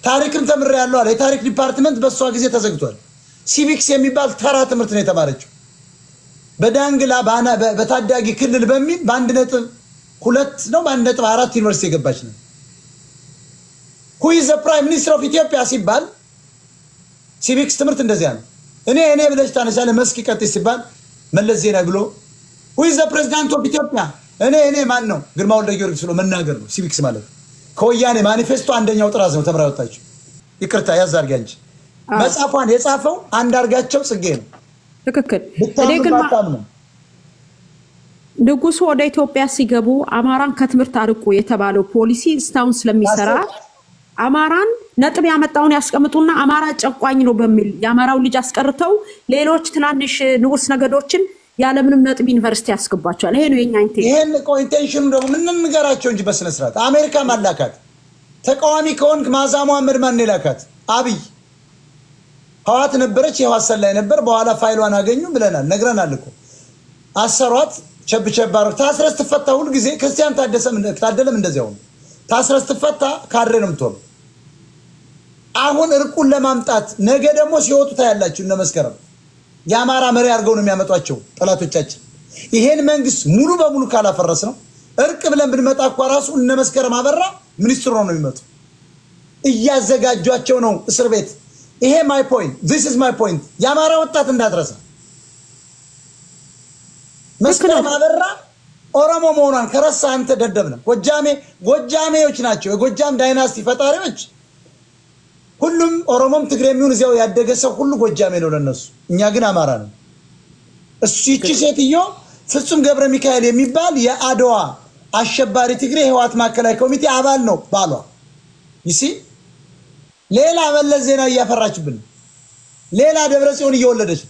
ታሪክም ተምሬ ያለው አለ የታሪክ ዲፓርትመንት በሷ ጊዜ ተዘግቷል ሲቪክስ የሚባል ተራ ትምህርት ነው የተማረችው በዳንግላ ባና በታዳጊ ክልል በሚል በ1.2 ነው በ1.4 ዩኒቨርሲቲ የገባች ነው who is the prime minister of Ethiopia ሲባል ሲቪክስ ትምህርት እንደዚያ ነው እኔ ብለሽ ታነሳለ መስኪ ቀጥይ ሲባል መለስ ዜና ብሎ who is the president of Ethiopia እኔ ማን ነው ግርማ ወልደ ጊዮርጊስ ብሎ መናገር ነው ሲቪክስ ማለት ከወያኔ ማኒፌስቶ አንደኛው ጥራዝ ነው ተምራ ወጣች ይቅርታ ያዛርጋ እንጂ መጻፏን የጻፈው አንድ አርጋቸው ጽጌ ነው ትክክል እኔ ግን ማጣም ነው ንጉሱ ወደ ኢትዮጵያ ሲገቡ አማራን ከትምህርት አርቆ የተባለው ፖሊሲ ስታውን ስለሚሰራ አማራን ነጥብ ያመጣውን ያስቀምጡና አማራ ጨቋኝ ነው በሚል ያማራው ልጅ አስቀርተው ሌሎች ትናንሽ ንጉስ ነገዶችን ያለምንም ነጥብ ዩኒቨርሲቲ ያስገባቸዋል። ይሄ ነው የኛ ኢንቴንሽን። ይሄን ኢንቴንሽኑ ደግሞ ምን ንገራቸው እንጂ በስነ ስርዓት አሜሪካ ማላካት ተቃዋሚ ከሆንክ ማዛ መሐመድ ማን ይላካት? አብይ ህዋት ነበረች፣ የህዋት ሰላይ ነበር። በኋላ ፋይሏን አገኙ ብለናል፣ ነግረናል እኮ አሰሯት። ቸብቸባሩ ታስረስ ተፈታ። ሁሉ ጊዜ ክርስቲያን ታደለም እንደዚያው ታስረስ ተፈታ። ካድሬ ነው የምትሆነው። አሁን እርቁን ለማምጣት ነገ ደግሞ ሲወጡ ታያላችሁ። እነ መስከረም የአማራ መሪ አድርገው ነው የሚያመጧቸው ጠላቶቻችን። ይሄን መንግስት ሙሉ በሙሉ ካላፈረስ ነው እርቅ ብለን ብንመጣ እኮ ራሱ እነ መስከረም አበራ ሚኒስትሩ ነው የሚመጡ። እያዘጋጇቸው ነው እስር ቤት። ይሄ ማይ ፖይንት this is my point። የአማራ ወጣት እንዳትረሳ መስከረም አበራ ኦሮሞ መሆኗን ከረሳ አንተ ደደብ ነህ። ጎጃሜዎች ናቸው፣ የጎጃም ዳይናስቲ ፈጣሪዎች። ሁሉም ኦሮሞም ትግሬም ይሁን እዚያው ያደገ ሰው ሁሉ ጎጃሜ ነው ለነሱ። እኛ ግን አማራ ነን። እቺ ሴትዮ ፍጹም ገብረ ሚካኤል የሚባል የአድዋ አሸባሪ ትግሬ ህዋት ማከላይ ኮሚቴ አባል ነው ባሏ። ይሲ ሌላ መለስ ዜና እያፈራችብን፣ ሌላ ደብረ ጽዮን እየወለደች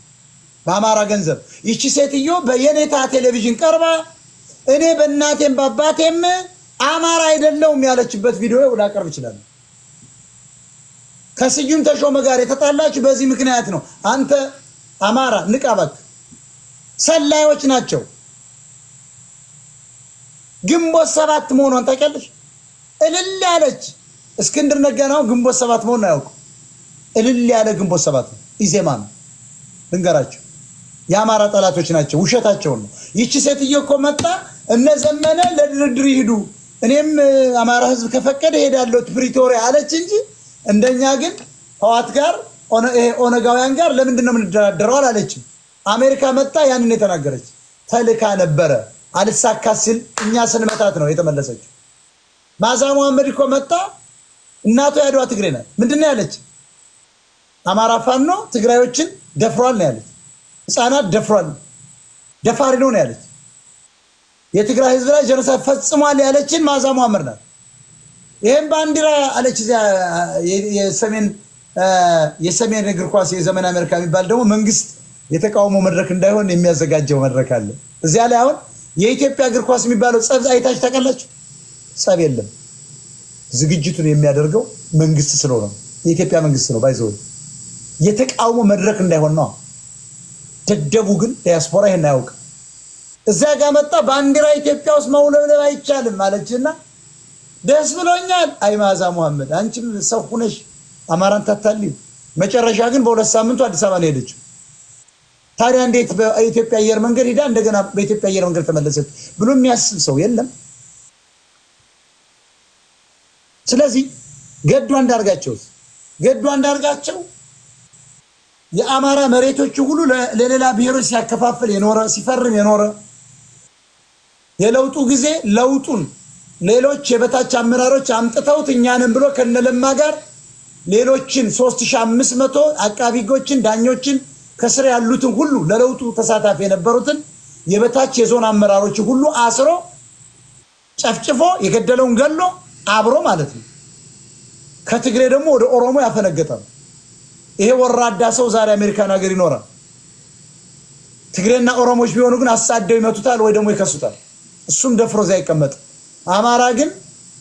በአማራ ገንዘብ። ይቺ ሴትዮ በየኔታ ቴሌቪዥን ቀርባ እኔ በእናቴም በአባቴም አማራ አይደለሁም ያለችበት ቪዲዮ ላቀርብ ይችላል። ከስዩም ተሾመ ጋር የተጣላችሁ በዚህ ምክንያት ነው። አንተ አማራ ንቃበክ ሰላዮች ናቸው። ግንቦት ሰባት መሆኗን ታውቂያለሽ? እልል ያለች እስክንድር ነጋናው ግንቦት ሰባት መሆኑን አያውቁ። እልል ያለ ግንቦት ሰባት ኢዜማ ነው። ልንገራችሁ የአማራ ጠላቶች ናቸው። ውሸታቸው ነው። ይቺ ሴትዮ እኮ መጣ እነ ዘመነ ለድርድር ይሄዱ እኔም አማራ ህዝብ ከፈቀደ ሄዳለሁ ፕሪቶሪያ አለች እንጂ እንደኛ ግን ህዋት ጋር ኦነጋውያን ጋር ለምንድን ነው የምንደራደረው አላለችም። አሜሪካ መጣ ያንን የተናገረች ተልካ ነበረ። አልሳካ ሲል እኛ ስንመታት ነው የተመለሰችው። ማዛ መሐመድ እኮ መጣ እናቱ ያድዋ ትግሬ ናት። ምንድነው ያለች? አማራ ፋኖ ትግራዮችን ደፍሯል ነው ያለች። ህፃናት ደፍሯል ደፋሪ ነው ያለች። የትግራይ ህዝብ ላይ ጀኖሳይድ ፈጽሟል ያለችን ማዛ መሐመድ ናት። ይሄን ባንዲራ አለች የሰሜን እግር ኳስ የዘመን አሜሪካ የሚባል ደግሞ መንግስት የተቃውሞ መድረክ እንዳይሆን የሚያዘጋጀው መድረክ አለ። እዚያ ላይ አሁን የኢትዮጵያ እግር ኳስ የሚባለው ጸብ አይታች ታውቃላችሁ? ጸብ የለም። ዝግጅቱን የሚያደርገው መንግስት ስለሆነ የኢትዮጵያ መንግስት ነው። ባይዘው የተቃውሞ መድረክ እንዳይሆን ነው። ደደቡ ግን ዲያስፖራ ይሄን ያውቅ። እዚያ ጋር መጣ ባንዲራ ኢትዮጵያ ውስጥ መውለብለብ አይቻልም ማለችና ደስ ብሎኛል። አይ ማዛ መሐመድ አንቺም ሰው ሆነሽ አማራን ታታልይ። መጨረሻ ግን በሁለት ሳምንቱ አዲስ አበባ ነው ሄደች። ታዲያ እንዴት በኢትዮጵያ አየር መንገድ ሄዳ እንደገና በኢትዮጵያ አየር መንገድ ተመለሰች ብሎ የሚያስብ ሰው የለም። ስለዚህ ገዱ አንዳርጋቸው የአማራ መሬቶች ሁሉ ለሌላ ብሔሮች ሲያከፋፍል የኖረ ሲፈርም የኖረ የለውጡ ጊዜ ለውጡን ሌሎች የበታች አመራሮች አምጥተውት እኛንም ብሎ ከነለማ ጋር ሌሎችን 3500 አቃቢጎችን ዳኞችን ከስር ያሉትን ሁሉ ለለውጡ ተሳታፊ የነበሩትን የበታች የዞን አመራሮች ሁሉ አስሮ ጨፍጭፎ የገደለውን ገሎ አብሮ ማለት ነው። ከትግሬ ደግሞ ወደ ኦሮሞ ያፈነገጠው ይሄ ወራዳ ሰው ዛሬ አሜሪካን ሀገር ይኖራል። ትግሬና ኦሮሞዎች ቢሆኑ ግን አሳደው ይመቱታል ወይ ደግሞ ይከሱታል። እሱም ደፍሮ እዚያ ይቀመጥ። አማራ ግን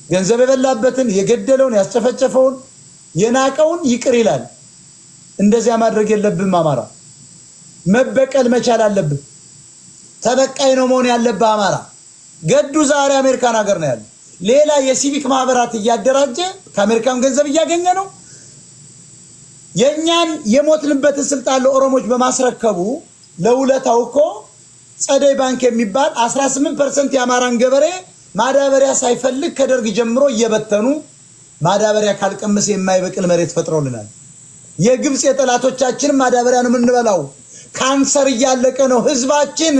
ገንዘብ የበላበትን የገደለውን ያስጨፈጨፈውን የናቀውን ይቅር ይላል። እንደዚያ ማድረግ የለብንም። አማራ መበቀል መቻል አለብን። ተበቃይ ነው መሆን ያለበት አማራ። ገዱ ዛሬ አሜሪካን ሀገር ነው ያለው። ሌላ የሲቪክ ማህበራት እያደራጀ ከአሜሪካን ገንዘብ እያገኘ ነው። የኛን የሞትንበትን ስልጣን ለኦሮሞዎች በማስረከቡ ለውለታው እኮ ጸደይ ባንክ የሚባል 18% የአማራን ገበሬ ማዳበሪያ ሳይፈልግ ከደርግ ጀምሮ እየበተኑ ማዳበሪያ ካልቀመሰ የማይበቅል መሬት ፈጥረውልናል። የግብጽ የጠላቶቻችን ማዳበሪያ ነው የምንበላው። ካንሰር እያለቀ ነው ህዝባችን።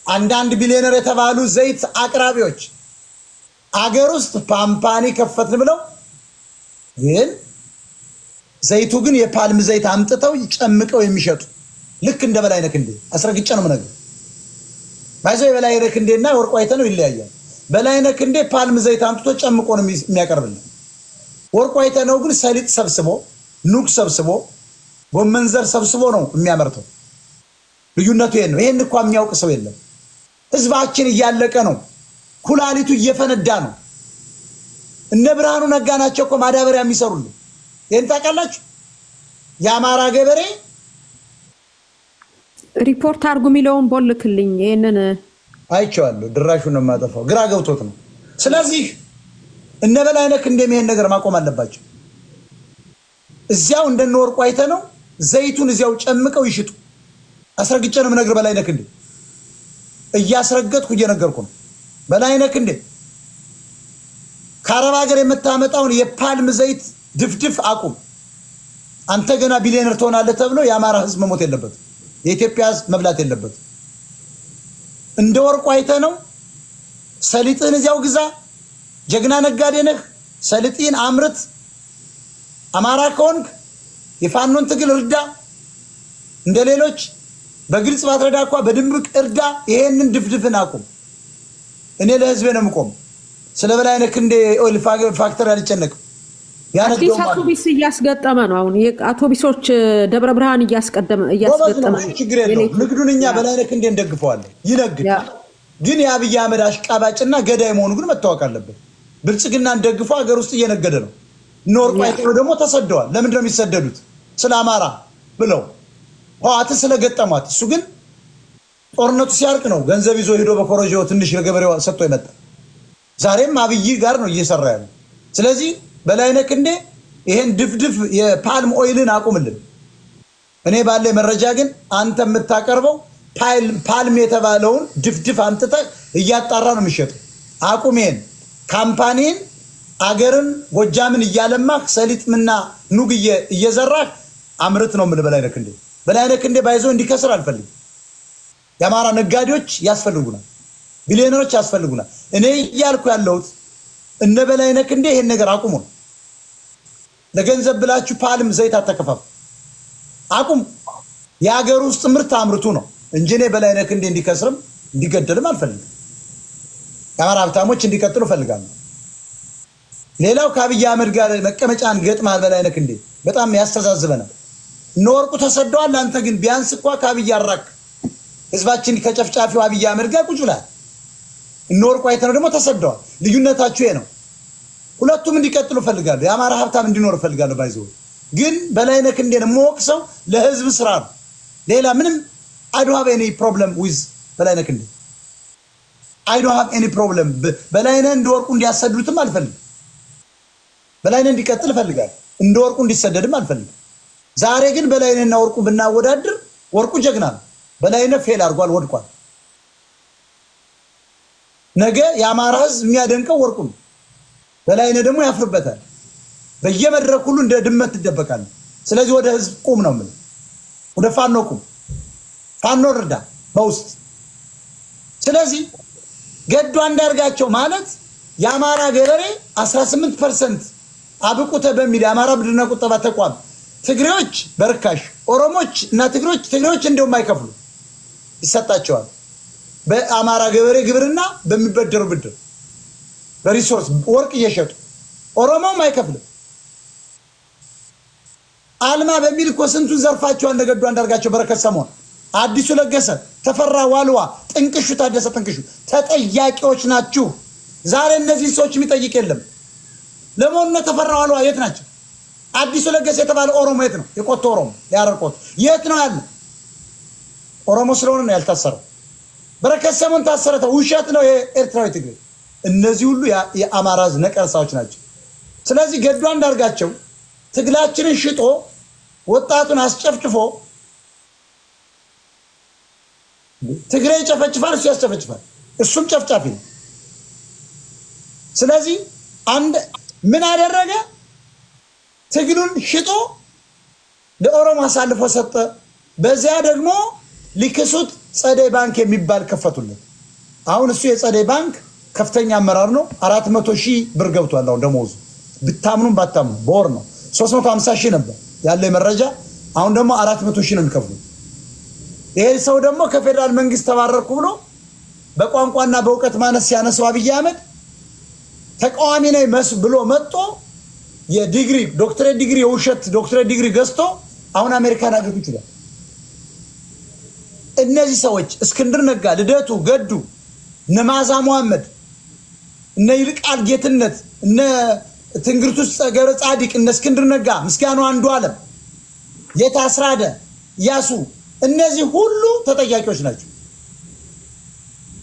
አንዳንድ ቢሊዮነር የተባሉ ዘይት አቅራቢዎች አገር ውስጥ ፓምፓኒ ከፈትን ብለው ግን ዘይቱ ግን የፓልም ዘይት አምጥተው ጨምቀው የሚሸጡ ልክ እንደ በላይነህ እንዴ አስረግጬ ነው ማለት ባይዘው በላይነህ ክንዴና ወርቁ አይተህ ነው ይለያያል። በላይነህ ክንዴ ፓልም ዘይት አምጥቶ ጨምቆ ነው የሚያቀርብልን። ወርቁ አይተህ ነው ግን ሰሊጥ ሰብስቦ ኑግ ሰብስቦ ጎመን ዘር ሰብስቦ ነው የሚያመርተው። ልዩነቱ ይሄን ነው። ይሄን እኮ የሚያውቅ ሰው የለም። ህዝባችን እያለቀ ነው። ኩላሊቱ እየፈነዳ ነው። እነ ብርሃኑ ነጋ ናቸው እኮ ማዳበሪያ የሚሰሩልን። ይሄን ታውቃላችሁ? የአማራ ገበሬ ሪፖርት አድርጉ የሚለውን ቦልክልኝ። ይሄንን አይቼዋለሁ። ድራሹን ነው የማጠፋው። ግራ ገብቶት ነው። ስለዚህ እነ በላይነህ ክንዴ ይሄን ነገር ማቆም አለባቸው። እዚያው እንደነ ወርቁ አይተህ ነው ዘይቱን እዚያው ጨምቀው ይሽጡ። አስረግጬ ነው የምነግርህ። በላይነህ ክንዴ እያስረገጥኩ እየነገርኩ ነው። በላይነህ ክንዴ ከአረብ ሀገር የምታመጣውን የፓልም ዘይት ድፍድፍ አቁም። አንተ ገና ቢሊዮነር ትሆናለህ ተብሎ የአማራ ህዝብ መሞት የለበት። የኢትዮጵያ ህዝብ መብላት የለበት። እንደ ወርቁ አይተህ ነው ሰሊጥህን እዚያው ግዛ። ጀግና ነጋዴ ነህ። ሰሊጥህን አምርት። አማራ ከሆንክ የፋኖን ትግል እርዳ። እንደሌሎች በግልጽ ባትረዳ እንኳ በድምቅ እርዳ። ይሄንን ድፍድፍን አቁም። እኔ ለህዝቤ ነው የምቆም። ስለ በላይነህ ክንዴ ኦይል ፋክተሪ አልጨነቅም። አዲስ አውቶቢስ እያስገጠመ ነው። አሁን የአውቶቢሶች ደብረ ብርሃን እያስገጠመ ችግር የለውም። ንግዱን እኛ በላይነህ ክንዴ እንደግፈዋለን። ይነግድ። ግን የአብይ አህመድ አሽቃባጭና ገዳይ መሆኑ ግን መታወቅ አለበት። ብልጽግናን ደግፎ ሀገር ውስጥ እየነገደ ነው። እነ ወርቁ አይተህ ደግሞ ተሰደዋል። ለምንድን ነው የሚሰደዱት? ስለ አማራ ብለው ህወሓትን ስለገጠሟት። እሱ ግን ጦርነቱ ሲያርቅ ነው ገንዘብ ይዞ ሄዶ በኮረጆ ትንሽ ለገበሬው ሰጥቶ ይመጣ። ዛሬም አብይ ጋር ነው እየሰራ ያለው። ስለዚህ በላይነህ ክንዴ ይሄን ድፍድፍ የፓልም ኦይልን አቁምልን። እኔ ባለ መረጃ ግን አንተ የምታቀርበው ፓልም የተባለውን ድፍድፍ አንጥተህ እያጣራ ነው የሚሸጠው። አቁም ይሄን ካምፓኒን አገርን ጎጃምን እያለማህ ሰሊጥምና ኑግ እየዘራህ አምርት ነው የምልህ። በላይነህ ክንዴ በላይነህ ክንዴ ባይዞ እንዲከስር አልፈልግም። የአማራ ነጋዴዎች ያስፈልጉናል። ቢሊዮነሮች ያስፈልጉናል። እኔ እያልኩ ያለሁት እነ በላይነህ ክንዴ ይሄን ነገር አቁሙ። ለገንዘብ ብላችሁ ፓልም ዘይት አተከፋፍ አቁም። የሀገር ውስጥ ምርት አምርቱ ነው እንጂ እኔ በላይነህ ክንዴ እንዲከስርም እንዲገደልም አልፈልግም። የአማራ ሀብታሞች እንዲቀጥሉ ፈልጋለሁ። ሌላው ከአብይ አህመድ ጋር መቀመጫን ገጥማል። በላይነህ ክንዴ በጣም ያስተዛዝበናል። እነ ወርቁ ተሰደዋል። አንተ ግን ቢያንስ እንኳ ከአብይ አራክ ህዝባችን ከጨፍጫፊው አብይ አህመድ ጋር ቁጭ ብለሃል። እነ ወርቁ አይተህ ነው ደግሞ ተሰደዋል። ልዩነታችሁ ይሄ ነው። ሁለቱም እንዲቀጥሉ ፈልጋለሁ። የአማራ ሀብታም እንዲኖር ፈልጋለሁ። ባይዘው ግን በላይነህ ክንዴን የምወቅሰው ለህዝብ ስራ ነው። ሌላ ምንም I don't have any problem with በላይነህ ክንዴ። I don't have any problem። በላይነህ እንደወርቁ እንዲያሰዱትም አልፈልግም። በላይነህ እንዲቀጥል ፈልጋለሁ። እንደወርቁ እንዲሰደድም አልፈልግም። ዛሬ ግን በላይነህና ወርቁ ብናወዳድር ወርቁ ጀግና ነው። በላይነህ ፌል አድርጓል፣ ወድቋል። ነገ የአማራ ህዝብ የሚያደንቀው ወርቁ ነው። በላይነህ ደግሞ ያፍርበታል። በየመድረኩ ሁሉ እንደ ድመት ትደበቃለህ። ስለዚህ ወደ ህዝብ ቁም ነው የምልህ። ወደ ፋኖ ቁም። ፋኖ እርዳ በውስጥ። ስለዚህ ገዱ አንዳርጋቸው ማለት የአማራ ገበሬ 18% አብቁተ በሚል የአማራ ብድርና ቁጠባ ተቋም ትግሬዎች በርካሽ ኦሮሞች እና ትግሬዎች እንደውም አይከፍሉ ይሰጣቸዋል። በአማራ ገበሬ ግብርና በሚበደሩ ብድር በሪሶርስ ወርቅ እየሸጡ ኦሮሞም አይከፍልም። አልማ በሚል እኮ ስንቱን ዘርፋቸዋል። ነገዱ አንዳርጋቸው፣ በረከት ሰሞን፣ አዲሱ ለገሰ፣ ተፈራ ዋልዋ፣ ጥንቅሹ ታደሰ፣ ጥንቅሹ ተጠያቂዎች ናችሁ። ዛሬ እነዚህ ሰዎች የሚጠይቅ የለም። ለሞነ ተፈራ ዋልዋ የት ናቸው? አዲሱ ለገሰ የተባለ ኦሮሞ የት ነው? የቆቶ ኦሮሞ ያረቆት የት ነው ያለ? ኦሮሞ ስለሆነ ነው ያልታሰረው። በረከት ሰሞን ታሰረ። ውሸት ነው የኤርትራዊ ትግሬ። እነዚህ ሁሉ የአማራ ነቀርሳዎች ናቸው። ስለዚህ ገዱ አንዳርጋቸው ትግላችንን ሽጦ ወጣቱን አስጨፍጭፎ ትግሬ ይጨፈጭፋል፣ እሱ ያስጨፈጭፋል። እሱም ጨፍጫፊ ነው። ስለዚህ አንድ ምን አደረገ? ትግሉን ሽጦ ለኦሮሞ አሳልፎ ሰጠ። በዚያ ደግሞ ሊክሱት ጸደይ ባንክ የሚባል ከፈቱለት። አሁን እሱ የጸደይ ባንክ ከፍተኛ አመራር ነው። 400,000 ብር ገብቷል። አሁን ደሞዙ ብታምኑም ባታምኑ በወር ነው 350,000 ነበር ያለ መረጃ። አሁን ደግሞ 400,000 ነው የሚከፍሉት። ይሄ ሰው ደግሞ ከፌደራል መንግስት ተባረርኩ ብሎ በቋንቋና በእውቀት ማነስ ሲያነሳው አብይ አህመድ ተቃዋሚ ነኝ ብሎ መጥቶ የዲግሪ ዶክተሬት ዲግሪ የውሸት ዶክተሬት ዲግሪ ገዝቶ አሁን አሜሪካን አገር ይችላል። እነዚህ ሰዎች እስክንድር ነጋ፣ ልደቱ ገዱ፣ ነማዛ መሐመድ፣ እነ ይልቃል ጌትነት፣ እነ ትንግርቱ ጸገረ ጻዲቅ፣ እነ እስክንድር ነጋ፣ ምስጋኑ አንዱ ዓለም፣ የታስራደ ያሱ እነዚህ ሁሉ ተጠያቂዎች ናቸው።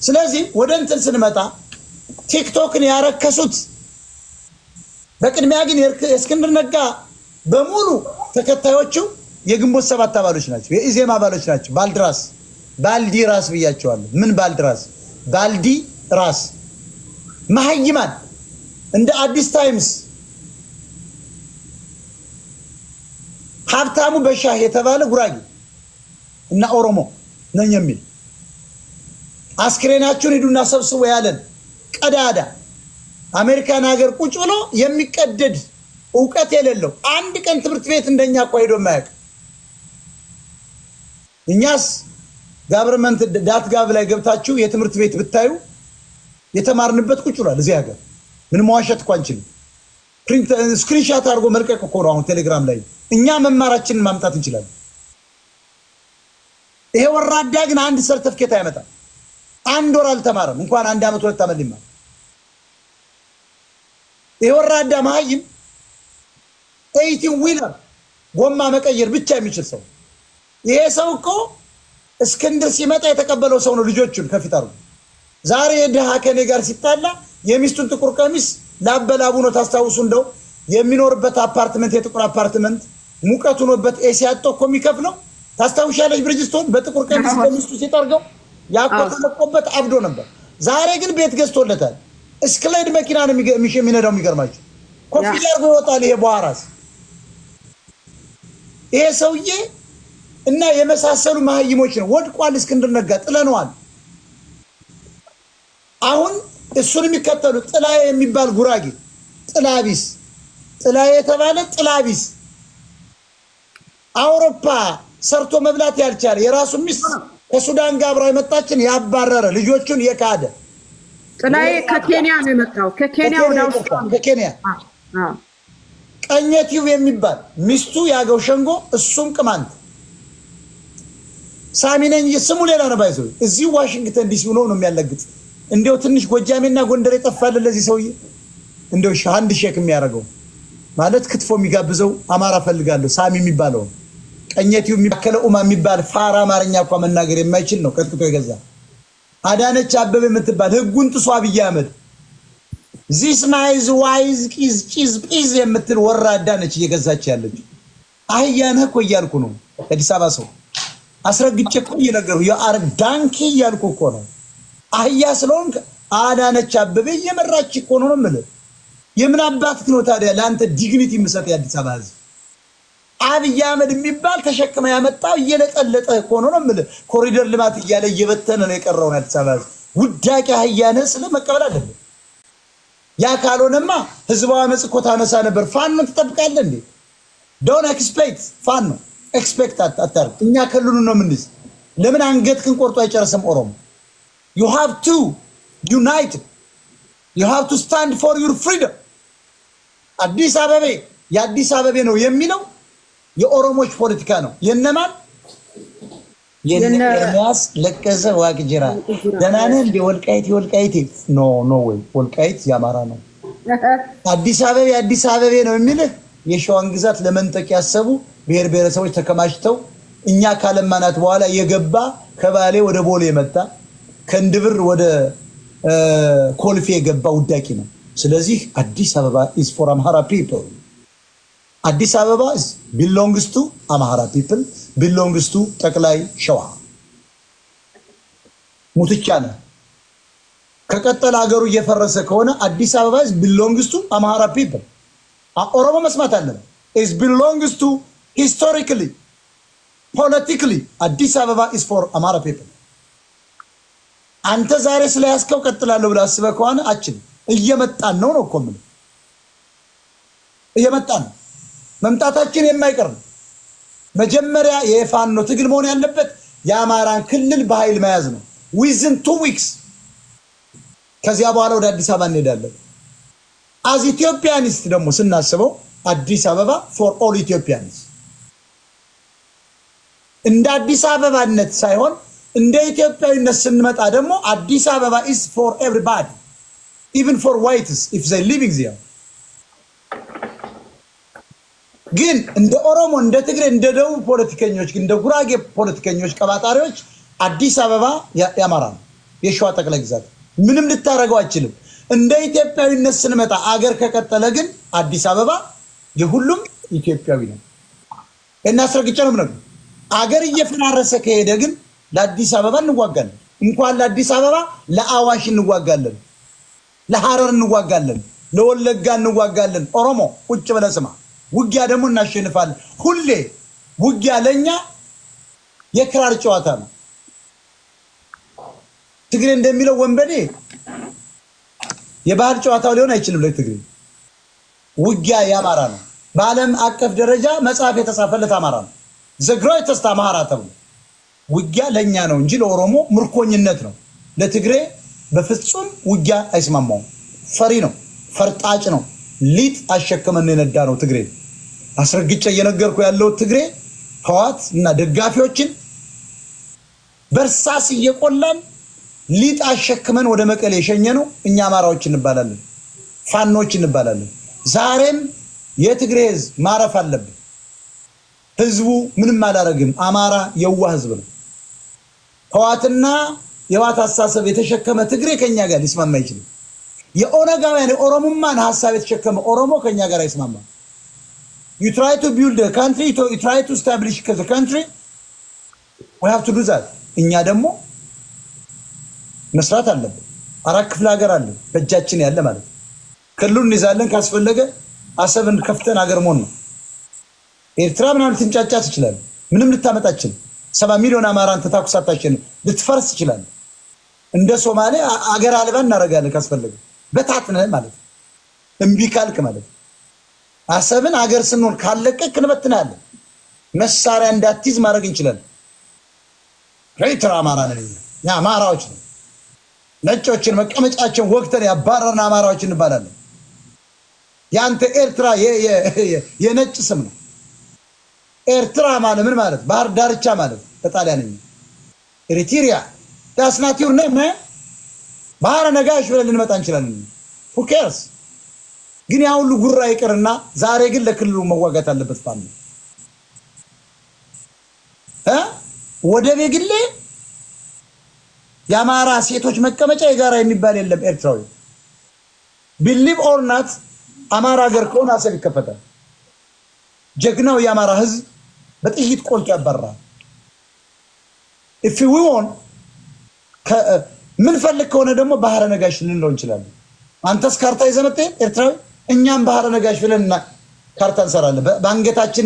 ስለዚህ ወደ እንትን ስንመጣ ቲክቶክን ያረከሱት በቅድሚያ ግን የእስክንድር ነጋ በሙሉ ተከታዮቹ የግንቦት ሰባት አባሎች ናቸው፣ የኢዜማ አባሎች ናቸው። ባልዲራስ ብያቸዋለሁ። ምን ባልድራስ? ባልዲራስ መሀይማን እንደ አዲስ ታይምስ ሀብታሙ በሻህ የተባለ ጉራጌ እና ኦሮሞ ነኝ የሚል አስክሬናቸውን ሄዱና ሰብስቦ ያለን ቀዳዳ አሜሪካን ሀገር ቁጭ ብሎ የሚቀደድ ዕውቀት የሌለው አንድ ቀን ትምህርት ቤት እንደኛ ቆይዶ ማያቅ እኛስ ጋቨርንመንት ዳት ጋቭ ላይ ገብታችሁ የትምህርት ቤት ብታዩ የተማርንበት ቁጭ ብሏል። እዚህ ሀገር ምን መዋሸት እንኳን አንችልም። ፕሪንት ስክሪንሾት አድርጎ መልቀቅ እኮ ነው አሁን ቴሌግራም ላይ። እኛ መማራችንን ማምጣት እንችላለን። ይሄ ወራዳ ግን አንድ ሰርተፍኬት አይመጣም። አንድ ወር አልተማረም እንኳን አንድ አመት ሁለት አመት ሊማር። ይሄ ወራዳ መሀይም 18 ዊለር ጎማ መቀየር ብቻ የሚችል ሰው። ይሄ ሰው እኮ እስክንድር ሲመጣ የተቀበለው ሰው ነው። ልጆቹን ከፊት አርጉ። ዛሬ የድሃ ከኔ ጋር ሲጣላ የሚስቱን ጥቁር ቀሚስ ላበላቡ ነው። ታስታውሱ እንደው የሚኖርበት አፓርትመንት የጥቁር አፓርትመንት ሙቀቱ ነውበት ኤሲ አጥቶ እኮ የሚከፍለው ታስታውሻለሽ? ብርጅስቶን በጥቁር ቀሚስ ከሚስቱ ሲጠርገው ያቆተለቆበት አብዶ ነበር። ዛሬ ግን ቤት ገዝቶለታል። እስክሌድ መኪና ነው የሚነዳው። የሚገርማችሁ ኮፍያ አርጎ ይወጣል። ይሄ በኋራስ ይሄ ሰውዬ እና የመሳሰሉ መሀይሞች ነው። ወድቋል። እስክንድር ነጋ ጥለነዋል። አሁን እሱን የሚከተሉ ጥላዬ የሚባል ጉራጌ ጥላቢስ ጥላዬ የተባለ ጥላቢስ አውሮፓ ሰርቶ መብላት ያልቻለ የራሱ ሚስት ከሱዳን ጋር አብራ የመጣችን ያባረረ ልጆቹን የካደ ጥላዬ ከኬንያ ነው የመጣው። ከኬንያ ወደ አውስትራሊያ ከኬንያ ቀኘቲው የሚባል ሚስቱ ያገው ሸንጎ እሱም ቅማንት ሳሚነኝ ስሙ ሌላ ነው። ባይዘው እዚህ ዋሽንግተን ዲሲ ሆኖ ነው የሚያለግጥ። እንደው ትንሽ ጎጃሜና ጎንደር የጠፋለ ለዚህ ሰውዬ እንደው አንድ ሼክ የሚያደርገው ማለት ክትፎ የሚጋብዘው አማራ ፈልጋለሁ ሳሚ የሚባለው ቀኘቲው የሚባለው የሚባል ፋራ አማርኛ እንኳን መናገር የማይችል ነው። ቀጥቅጦ ይገዛ አዳነች አበበ የምትባል ህጉን ጥሷ አብይ አህመድ ዚስ ናይዝ ዋይዝ ቂዝ ፒዝ የምትል ወራዳ ነች እየገዛች ያለች። አህያነህ እኮ እያልኩ ነው። አዲስ አበባ ሰው አስረግጬ እኮ እየነገሩ የአረብ ዳንኪ እያልኩ እኮ ነው። አህያ ስለሆንክ አዳነች አበበ እየመራች እኮ ነው የምልህ። የምን አባትክ ነው ታዲያ ለአንተ ዲግኒቲ የምሰጥ? የአዲስ አበባ ህዝብ አብይ አህመድ የሚባል ተሸክመ ያመጣው እየለጠለጠ እኮ ነው የምልህ። ኮሪደር ልማት እያለ እየበተነ ነው የቀረው አዲስ አበባ ህዝብ። ውዳቂ አህያነህ ስለ መቀበል አይደለም። ያ ካልሆነማ ህዝባዊ አመጽ እኮ ታነሳ ነበር። ፋኖ ትጠብቃለህ እንዴ? ዶንት ኤክስፔክት ፋኖ ኤክስፔክት አታርግ። እኛ ከሉን ነው ምንስ ለምን አንገትክን ቆርጦ አይጨርስም ኦሮሞ? you have to unite, you have to stand for your freedom። አዲስ አበባ የአዲስ አበባ ነው የሚለው የኦሮሞች ፖለቲካ ነው። የነማን የነያስ ለቀዘ ዋቅጅራ ደናነ እንደ ወልቃይት ኖ ወይ ወልቃይት ያማራ ነው። አዲስ አበባ ነው የሚልህ የሸዋን ግዛት ለመንጠቅ ያሰቡ ብሔር ብሔረሰቦች ተከማችተው እኛ ካለማናት በኋላ የገባ ከባሌ ወደ ቦሌ የመጣ ከንድብር ወደ ኮልፌ የገባ ውዳቂ ነው። ስለዚህ አዲስ አበባ is for Amhara people። አዲስ አበባ belongs to Amhara people, belongs to ጠቅላይ ሸዋ ሙትቻነ ከቀጠለ ሀገሩ እየፈረሰ ከሆነ አዲስ አበባ belongs to Amhara people። ኦሮሞ መስማት አለበት። is belongs to historically, politically አዲስ አበባ is for Amhara people። አንተ ዛሬ ስለያስከው ቀጥላለሁ ብለህ አስበህ ከሆነ አችል እየመጣን ነው እኮ ምን እየመጣን መምጣታችን የማይቀር ነው። መጀመሪያ የፋኖ ትግል መሆን ያለበት የአማራን ክልል በኃይል መያዝ ነው። within 2 weeks ከዚያ በኋላ ወደ አዲስ አበባ እንሄዳለን አዝ ኢትዮጵያኒስት ደግሞ ስናስበው አዲስ አበባ for all Ethiopians እንደ አዲስ አበባነት ሳይሆን እንደ ኢትዮጵያዊነት ስንመጣ ደግሞ አዲስ አበባ is for everybody even for whites if they living there ግን እንደ ኦሮሞ እንደ ትግሬ እንደ ደቡብ ፖለቲከኞች እንደ ጉራጌ ፖለቲከኞች ቀባጣሪዎች አዲስ አበባ ያማራ ነው የሸዋ ጠቅላይ ግዛት ምንም ልታረጋው አይችልም እንደ ኢትዮጵያዊነት ስንመጣ አገር ከቀጠለ ግን አዲስ አበባ የሁሉም ኢትዮጵያዊ ነው እና አስረግጬ ነው ማለት አገር እየፈራረሰ ከሄደ ግን ለአዲስ አበባ እንዋጋለን እንኳን ለአዲስ አበባ ለአዋሽ እንዋጋለን ለሐረር እንዋጋለን ለወለጋ እንዋጋለን ኦሮሞ ቁጭ ብለህ ስማ ውጊያ ደግሞ እናሸንፋለን ሁሌ ውጊያ ለኛ የክራር ጨዋታ ነው ትግሬ እንደሚለው ወንበዴ የባህል ጨዋታው ሊሆን አይችልም ለትግሬ ውጊያ ያማራ ነው በአለም አቀፍ ደረጃ መጽሐፍ የተጻፈለት አማራ ነው the greatest አማራ ተብሎ ውጊያ ለኛ ነው እንጂ ለኦሮሞ ምርኮኝነት ነው ለትግሬ በፍጹም ውጊያ አይስማማው ፈሪ ነው ፈርጣጭ ነው ሊጥ አሸከመን የነዳ ነው ትግሬ አስረግጬ እየነገርኩ ያለው ትግሬ ህዋት እና ደጋፊዎችን በርሳስ እየቆላን ሊጥ አሸከመን ወደ መቀሌ የሸኘ ነው እኛ አማራዎች እንባላለን ፋኖች እንባላለን ዛሬም የትግሬ ህዝብ ማረፍ አለበት ህዝቡ ምንም አላረግም አማራ የዋህ ህዝብ ነው ህዋትና የዋት አሳሰብ የተሸከመ ትግሬ ከኛ ጋር ሊስማማ ይችላል የኦነጋውያን ኦሮሞማን ሐሳብ የተሸከመ ኦሮሞ ከኛ ጋር አይስማማ you try to build a country you try to establish a country we have to do that እኛ ደግሞ መስራት አለብን አራት ክፍለ ሀገር አለ በእጃችን ያለ ማለት ክልሉን ይዛለን ካስፈለገ አሰብን ከፍተን ሀገር ሞን ነው ኤርትራ ምናምን ትንጫጫት ይችላል ምንም ልታመጣችን 7 ሚሊዮን አማራን ተታኩሳታችን ልትፈርስ ይችላል እንደ ሶማሊያ ሀገር አልባ እናረጋለን ካስፈለገ በታትነ ማለት እምቢ ካልክ ማለት አሰብን ሀገር ስንሆን ካለቀክ እንበትናለን መሳሪያ እንዳትይዝ ማድረግ እንችላለን ኤርትራ አማራ ነን ያ አማራዎች ነው ነጮችን መቀመጫቸውን ወቅተን ያባረርና አማራዎች እንባላለን ያንተ ኤርትራ የነጭ ስም ነው ኤርትራ ማለት ምን ማለት ባህር ዳርቻ ማለት በጣሊያንኛ ኤሪትሪያ that's not your name man ባህር ነጋሽ ብለን እንመጣ እንችላለን who cares ግን ያው ሁሉ ጉራ ይቀርና ዛሬ ግን ለክልሉ መዋጋት አለበት ፋኖ ወደ ቤግሌ ያማራ ሴቶች መቀመጫ የጋራ የሚባል የለም ኤርትራዊ believe or not አማራ ሀገር ከሆነ አሰብ ይከፈታል ጀግናው ያማራ ህዝብ በጥይት ቆልቶ ያባራል if we want ምን ፈልክ ከሆነ ደግሞ ባህረ ነጋሽ ልንለው እንችላለን አንተስ ካርታ ይዘመተ ኤርትራዊ እኛም ባህረ ነጋሽ ብለንና ካርታ እንሰራለን ባንገታችን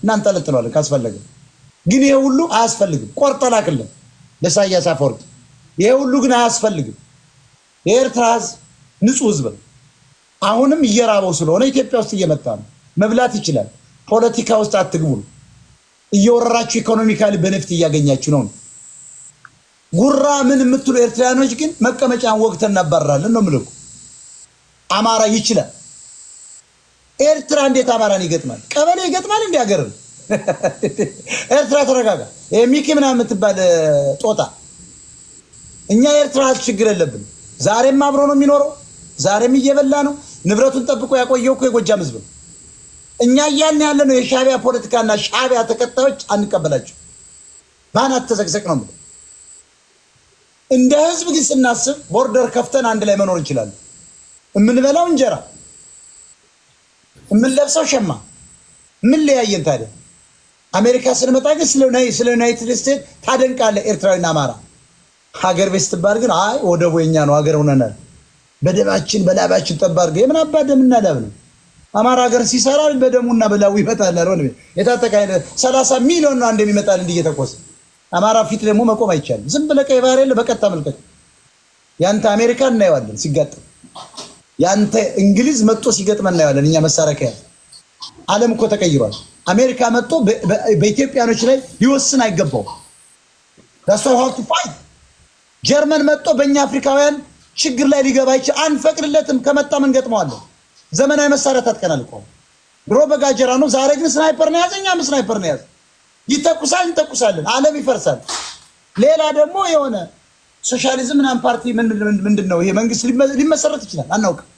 እናንጠለጥለዋለን ካስፈለገ ግን ይሄ ሁሉ አያስፈልግም ቆርጠላክልን ለሳያስ አፈወርቂ ይሄ ሁሉ ግን አያስፈልግም የኤርትራ ንጹህ ህዝብ አሁንም እየራበው ስለሆነ ኢትዮጵያ ውስጥ እየመጣ ነው መብላት ይችላል ፖለቲካ ውስጥ አትግቡ እየወረራችሁ ኢኮኖሚካሊ በነፍጥ እያገኛችሁ ነው ጉራ ምን የምትሉ ኤርትራኖች ግን መቀመጫን ወቅተን እናባራለን ነው ምልኩ አማራ ይችላል ኤርትራ እንዴት አማራን ይገጥማል ቀበሌ ይገጥማል እንዴ ሀገር ኤርትራ ተረጋጋ ሚኪ ምናምን የምትባል ጦጣ እኛ ኤርትራ ችግር የለብን ዛሬም አብሮ ነው የሚኖረው ዛሬም እየበላ ነው ንብረቱን ጠብቆ ያቆየው እኮ የጎጃም ህዝብ እኛ እያልን ያለ ነው የሻቢያ ፖለቲካና ሻቢያ ተከታዮች አንቀበላቸው ባናት ተዘግዘቅ ነው እንደ ህዝብ ግን ስናስብ ቦርደር ከፍተን አንድ ላይ መኖር እንችላለን እምንበላው እንጀራ እምንለብሰው ሸማ ምን ለያየን ታዲያ አሜሪካ ስንመጣ ግን ስለ ዩናይትድ ስቴትስ ታደንቃለ ኤርትራዊና አማራ ሀገር ቤት ስትባል ግን አይ ወደቡ የኛ ነው ሀገር ሆነናል በደማችን በላባችን ተባርገ የምን አባደምና ላብ ነው አማራ ሀገር ሲሰራ በደሙና በላው ይመጣል አይደል የታጠቃይለ 30 ሚሊዮን ነው እንደሚመጣል እንዲየተቆስ አማራ ፊት ደግሞ መቆም አይቻልም ዝም ብለ ቀይ ባሬል በቀጣ መልከት ያንተ አሜሪካ እናየዋለን ሲጋጠም ያንተ እንግሊዝ መጥቶ ሲገጥመን እናየዋለን እኛ መሳረከያ ዓለም እኮ ተቀይሯል አሜሪካ መጥቶ በኢትዮጵያኖች ላይ ሊወስን አይገባው that's why how to fight ጀርመን መጥቶ በእኛ አፍሪካውያን ችግር ላይ ሊገባ ይችላል። አንፈቅድለትም። ከመጣ ምን ገጥመዋለን? ዘመናዊ መሳሪያ ታጥቀናል እኮ ድሮ በጋጀራ ነው። ዛሬ ግን ስናይፐር ነው ያዘኛ። ስናይፐር ነው ያዘ። ይተኩሳል፣ እንተኩሳለን። ዓለም ይፈርሳል። ሌላ ደግሞ የሆነ ሶሻሊዝም ምናምን ፓርቲ ምንድነው ይሄ መንግስት ሊመሰረት ይችላል። አናውቅም።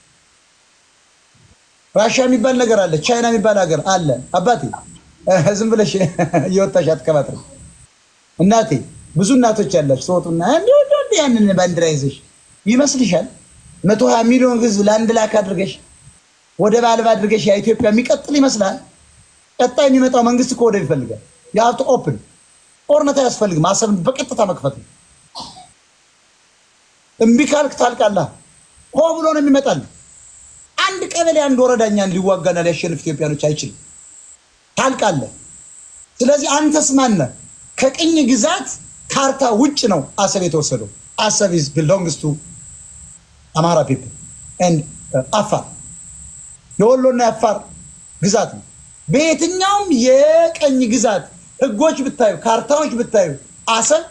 ራሽያ የሚባል ነገር አለ። ቻይና የሚባል ሀገር አለ። አባቴ ዝም ብለሽ እየወጣሽ አትከባትሪ። እናቴ ብዙ እናቶች ያላችሁ ሰውቱና እንዴ ያንን ባንዲራ ይዘሽ ይመስልሻል 120 ሚሊዮን ህዝብ ለአንድ ላክ አድርገሽ ወደ ባልባ አድርገሽ የኢትዮጵያ የሚቀጥል ይመስላል? ቀጣይ የሚመጣው መንግስት እኮ ወደብ ይፈልጋል። የሀብቱ ኦፕን ጦርነት አያስፈልግም። አሰብን በቀጥታ መክፈት ነው። እምቢ ካልክ ታልቃለህ። ሆ ብሎ ነው የሚመጣል። አንድ ቀበሌ አንድ ወረዳኛን ሊዋጋና ሊያሸንፍ ኢትዮጵያኖች አይችልም። ታልቃለህ። ስለዚህ አንተስ ማን ነህ? ከቅኝ ግዛት ካርታ ውጭ ነው አሰብ የተወሰደው። አሰብ is belongs to አማራ people and አፋር የወሎና የአፋር ግዛት ነው። በየትኛውም የቀኝ ግዛት ህጎች ብታዩ ካርታዎች ብታዩ አሰብ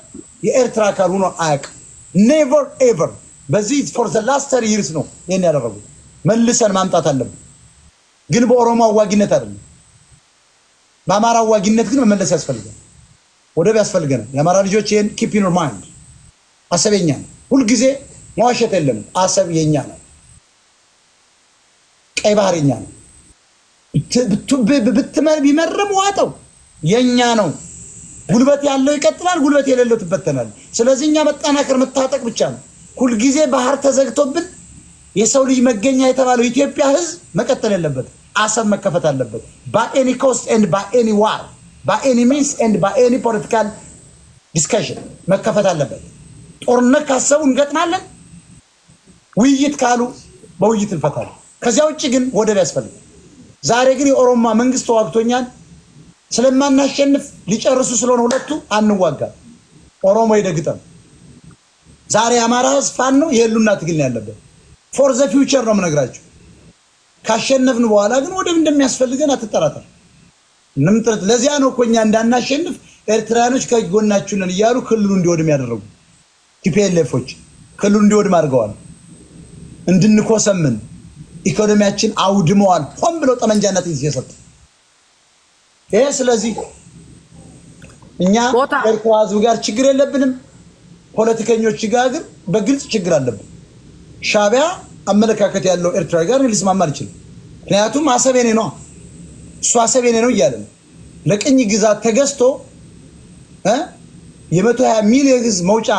የኤርትራ አካል ሆኖ አያውቅም። never ever። በዚህ for the last 30 years ነው ይሄን ያደረጉት። መልሰን ማምጣት አለብን። ግን በኦሮሞ አዋጊነት አይደለም። በአማራ አዋጊነት ግን መመለስ ያስፈልጋል። ወደብ ያስፈልገናል። የአማራ ልጆች ይሄን keep in your mind። አሰብ የኛ ነው። ሁሉ ጊዜ መዋሸት የለም። አሰብ የኛ ነው። ቀይ ባህር የኛ ነው። ቢመርም ዋጠው የኛ ነው። ጉልበት ያለው ይቀጥላል፣ ጉልበት የሌለው ትበተናል። ስለዚህ እኛ መጠናከር መታጠቅ ብቻ ነው። ሁሉ ጊዜ ባህር ተዘግቶብን የሰው ልጅ መገኛ የተባለው ኢትዮጵያ ህዝብ መቀጠል ያለበት አሰብ መከፈት አለበት። by any cost and by any war, by any means and by any political discussion መከፈት አለበት። ጦርነት ካሰቡ እንገጥማለን። ውይይት ካሉ በውይይት እንፈታለን። ከዚያ ውጪ ግን ወደብ ያስፈልጋል። ዛሬ ግን የኦሮሞ መንግስት ተዋግቶኛል ስለማናሸንፍ ሊጨርሱ ስለሆነ ሁለቱ አንዋጋ። ኦሮሞ ይደግጠም። ዛሬ አማራ ህዝብ ፋኖ ነው የሉና ትግል ነው ያለበት። for the future ነው የምነግራችሁ። ካሸነፍን በኋላ ግን ወደብ እንደሚያስፈልገን አትጠራጠር። ንምጥረት ለዚያ ነው ኮኛ እንዳናሸንፍ ኤርትራኖች ከጎናችሁ ነን እያሉ ክልሉ እንዲወድም ያደረጉ ቲፒኤልኤፎች ክልሉ እንዲወድም አድርገዋል። እንድንኮሰምን ኢኮኖሚያችን አውድመዋል። ሆን ብለው ጠመንጃነት ይዘሰጥ ይሄ ስለዚህ እኛ ኤርትራ ህዝብ ጋር ችግር የለብንም። ፖለቲከኞች ጋር ግን በግልጽ ችግር አለብን። ሻቢያ አመለካከት ያለው ኤርትራ ጋር ሊስማማ ይችላል። ምክንያቱም አሰብ የኔ ነው እሱ አሰብ የኔ ነው እያለ ለቅኝ ግዛት ተገዝቶ የ120 ሚሊዮን ህዝብ መውጫ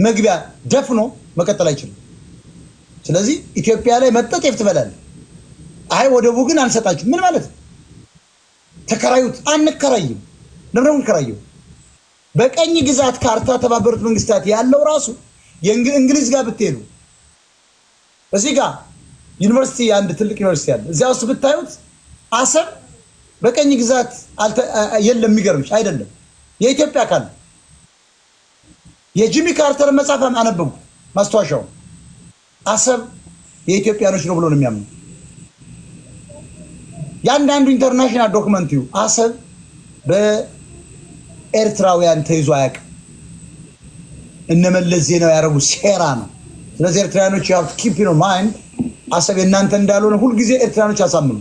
መግቢያ ደፍኖ መቀጠል አይችልም። ስለዚህ ኢትዮጵያ ላይ መጠጤፍ ትበላለህ። አይ ወደቡ ግን አንሰጣችሁ ምን ማለት ነው? ተከራዩት። አንከራይም። ለምን እንከራየው? በቀኝ ግዛት ካርታ ተባበሩት መንግስታት ያለው ራሱ የእንግሊዝ ጋር ብትሄዱ እዚህ ጋር ዩኒቨርሲቲ አንድ ትልቅ ዩኒቨርሲቲ አለ። እዚያ ውስጥ ብታዩት አሰብ በቀኝ ግዛት የለም። የሚገርምሽ አይደለም የኢትዮጵያ አካል። የጂሚ ካርተር መጽሐፍ አነበብኩ ማስተዋሻው። አሰብ የኢትዮጵያኖች ነው ብሎ ነው የሚያምነው። ያንዳንዱ ኢንተርናሽናል ዶክመንት አሰብ በኤርትራውያን ተይዞ አያውቅም። እነመለስ ዜናዊ ያረጉ ሴራ ነው። ስለዚህ ኤርትራኖች you have to keep in mind አሰብ እናንተ እንዳልሆነ ሁሉ ጊዜ ኤርትራኖች አሳምኑ።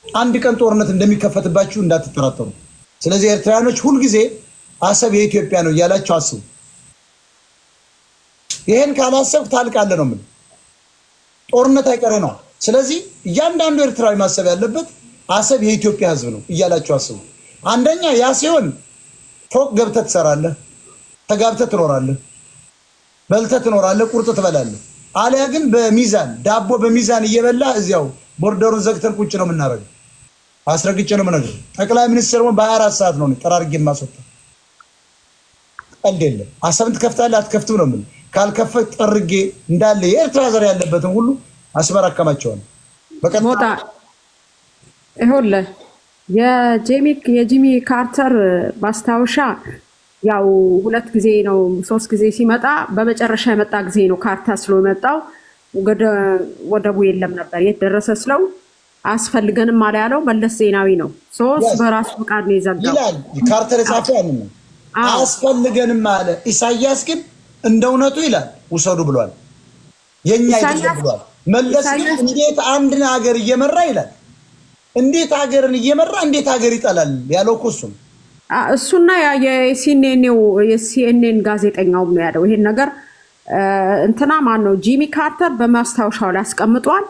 አንድ ቀን ጦርነት እንደሚከፈትባችሁ እንዳትጠራጠሩ። ስለዚህ ኤርትራኖች ሁሉ ጊዜ አሰብ የኢትዮጵያ ነው እያላችሁ አስቡ። ይሄን ካላሰብ ታልቃለህ ነው ምን ጦርነት አይቀሬ ነው። ስለዚህ እያንዳንዱ ኤርትራዊ ማሰብ ያለበት አሰብ የኢትዮጵያ ህዝብ ነው እያላችሁ አስቡ። አንደኛ ያ ሲሆን ፎቅ ገብተህ ትሰራለህ፣ ተጋብተህ ትኖራለህ፣ በልተህ ትኖራለህ፣ ቁርጥ ትበላለህ። አለያ ግን በሚዛን ዳቦ በሚዛን እየበላ እዚያው ቦርደሩን ዘግተን ቁጭ ነው የምናደርገው። አስረግጬ ነው የምነግርህ። ጠቅላይ ሚኒስትሩ በ24 ሰዓት ነው ጠራርጌ የማስወጣው። ቀልድ የለም። አሰብን ትከፍታለህ አትከፍትም ነው ምን ካልከፈት ጠርጌ እንዳለ የኤርትራ ዘር ያለበትን ሁሉ አስመራ አከማቸዋለሁ። ሞታ ይኸውልህ የጂሚ ካርተር ማስታወሻ ያው 2 ጊዜ ነው 3 ጊዜ ሲመጣ በመጨረሻ የመጣ ጊዜ ነው ካርታ ስለመጣው ወደቡ የለም ነበር የተደረሰ ስለው አስፈልገንም አለ ያለው መለስ ዜናዊ ነው። ሶስት በራሱ ፈቃድ ነው የዘጋው ይላል ካርተር የጻፈው ያንን አስፈልገንም አለ። ኢሳያስ ግን እንደውነቱ ይላል ውሰዱ ብሏል። የኛ ይደብሏል መለስ እንዴት አንድ ሀገር እየመራ ይላል እንዴት ሀገርን እየመራ እንዴት ሀገር ይጣላል ያለው ኩሱም እሱና የሲኤንኤን ጋዜጠኛው ነው ያለው ይሄን ነገር እንትና ማን ነው ጂሚ ካርተር በማስታወሻው ላይ አስቀምጧል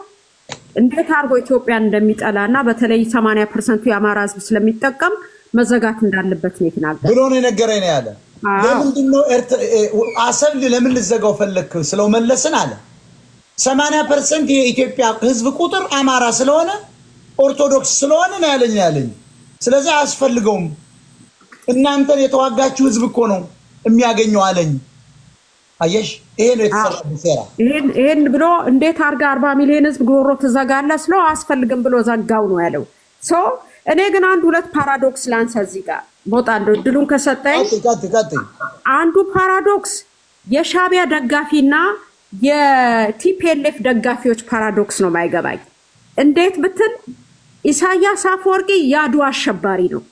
እንዴት አርጎ ኢትዮጵያን እንደሚጠላና በተለይ 80% የአማራ ህዝብ ስለሚጠቀም መዘጋት እንዳለበት ነው የተናገረው ብሎ ነው የነገረኝ ያለ ለምንድነው አሰብ ለምን ልዘጋው ፈለክ ስለው መለስን አለ 80% የኢትዮጵያ ህዝብ ቁጥር አማራ ስለሆነ ኦርቶዶክስ ስለሆነ ነው ያለኝ ስለዚህ አስፈልገውም እናንተ የተዋጋችሁ ህዝብ እኮ ነው የሚያገኘው አለኝ አየሽ ይሄ ነው የተሰራው ሴራ ይሄን ብሎ እንዴት አርጋ 40 ሚሊዮን ህዝብ ጎሮ ተዘጋለ ስለው አስፈልግም ብሎ ዘጋው ነው ያለው ሶ እኔ ግን አንድ ሁለት ፓራዶክስ ላንሳ እዚህ ጋር ቦታ ድሉን ከሰጠኝ አንዱ ፓራዶክስ የሻቢያ ደጋፊና የቲፒኤልኤፍ ደጋፊዎች ፓራዶክስ ነው ማይገባኝ እንዴት ብትል ኢሳያስ አፈወርቂ ያድዋ አሸባሪ ነው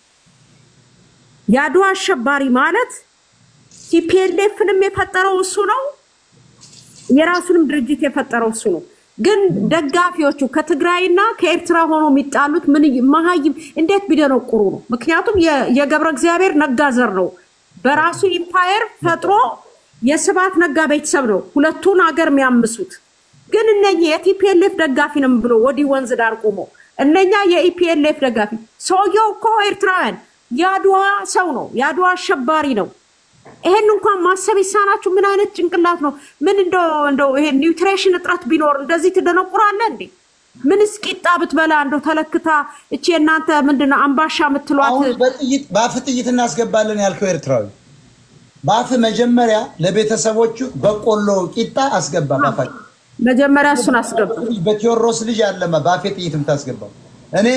ያድዋ አሸባሪ ማለት ቲፒኤልኤፍንም የፈጠረው እሱ ነው የራሱንም ድርጅት የፈጠረው እሱ ነው ግን ደጋፊዎቹ ከትግራይና ከኤርትራ ሆኖ የሚጣሉት ምን ማሃይም እንዴት ቢደነቁሩ ነው ምክንያቱም የገብረ እግዚአብሔር ነጋዘር ነው በራሱ ኢምፓየር ፈጥሮ የስባት ነጋ ቤተሰብ ነው ሁለቱን ሀገር የሚያምሱት ግን እነኛ የቲፒኤልኤፍ ደጋፊ ነው ብሎ ወዲ ወንዝ ዳር ቆሞ እነኛ የኢፒኤልኤፍ ደጋፊ ሰውየው እኮ ኤርትራውያን ያድዋ ሰው ነው ያድዋ አሸባሪ ነው ይሄን እንኳን ማሰብ ይሳናችሁ ምን አይነት ጭንቅላት ነው ምን እንደው ይሄ ኒውትሪሽን እጥረት ቢኖር እንደዚህ ተደነቁራለ እንዴ ምን እስቂጣ ብትበላ እንደው ተለክታ እቺ እናንተ ምንድነው አምባሻ ምትሏት አሁን ባፍጥይት እናስገባለን ያልከው ኤርትራዊ ባፍ መጀመሪያ ለቤተሰቦቹ በቆሎ ቂጣ አስገባ ባፋጭ መጀመሪያ እሱን አስገባ በቲዮሮስ ልጅ ያለማ ባፍጥይትም ታስገባው እኔ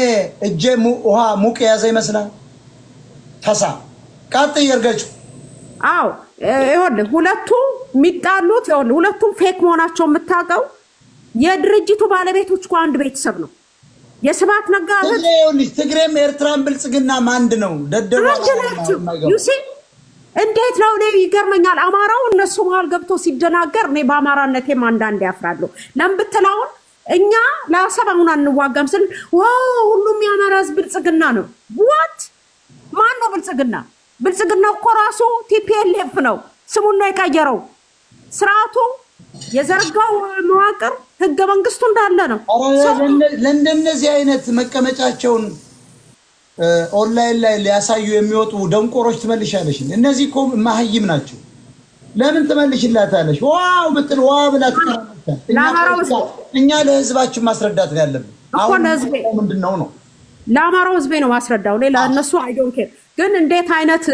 እጄ ውሃ ሙቅ ያዘ ይመስላል ተሳ ቃጥ ይርገጭ አው ይኸውልህ ሁለቱ ሚጣሉት ይኸውልህ ሁለቱም ፌክ መሆናቸው የምታውቀው የድርጅቱ ባለቤቶች እኮ አንድ ቤተሰብ ነው የስባት ነጋ ይኸውልህ ትግሬም ኤርትራን ብልጽግና ማንድ ነው ደደባ ዩሲ እንዴት ነው ነው ይገርመኛል አማራው እነሱ መሃል ገብቶ ሲደናገር ነው በአማራነቴም አንዳንዴ ያፍራሉ ለምብትላውን እኛ ለአሰባውን አንዋጋም ስል ዋው ሁሉም የአማራ ህዝብ ብልጽግና ነው what ማን ነው ብልጽግና እኮ ራሱ ቲፒኤልኤፍ ነው ስሙን ነው የቀየረው ስርዓቱ የዘርጋው መዋቅር ህገ መንግስቱ እንዳለ ነው ለእንደነዚህ አይነት መቀመጫቸውን ኦንላይን ላይ ሊያሳዩ የሚወጡ ደንቆሮች ትመልሻለሽ እነዚህ እኮ ማህይም ናቸው ለምን ትመልሽላታለሽ ዋው ብትል ዋው ብላ ትቀራለች እኛ ለህዝባችን ማስረዳት ነው ያለብን አሁን ምንድነው ነው ለአማራው ህዝብ ነው ማስረዳው ሌላ እነሱ አይ ዶንት ኬር ግን እንዴት አይነት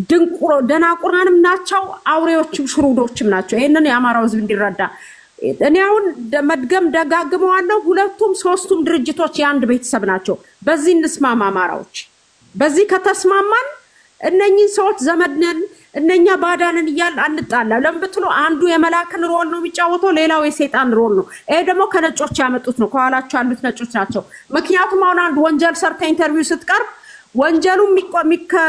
ድንቁሮ ደናቁራንም ናቸው አውሬዎችም ሽሩዶችም ናቸው ይሄንን የአማራው ህዝብ እንዲረዳ እኔ አሁን መድገም ደጋግመዋለሁ ሁለቱም ሶስቱም ድርጅቶች የአንድ ቤተሰብ ናቸው በዚህ እንስማማ አማራዎች በዚህ ከተስማማን እነኚህ ሰዎች ዘመድነን እነኛ ባዳንን ይያል አንጣላ ለምብትሉ አንዱ የመላክን ሮል ነው የሚጫወተው ሌላው የሰይጣን ሮል ነው ይሄ ደግሞ ከነጮች ያመጡት ነው ከኋላቸው ያሉት ነጮች ናቸው ምክንያቱም አሁን አንድ ወንጀል ሰርተ ኢንተርቪው ስትቀርብ ወንጀሉ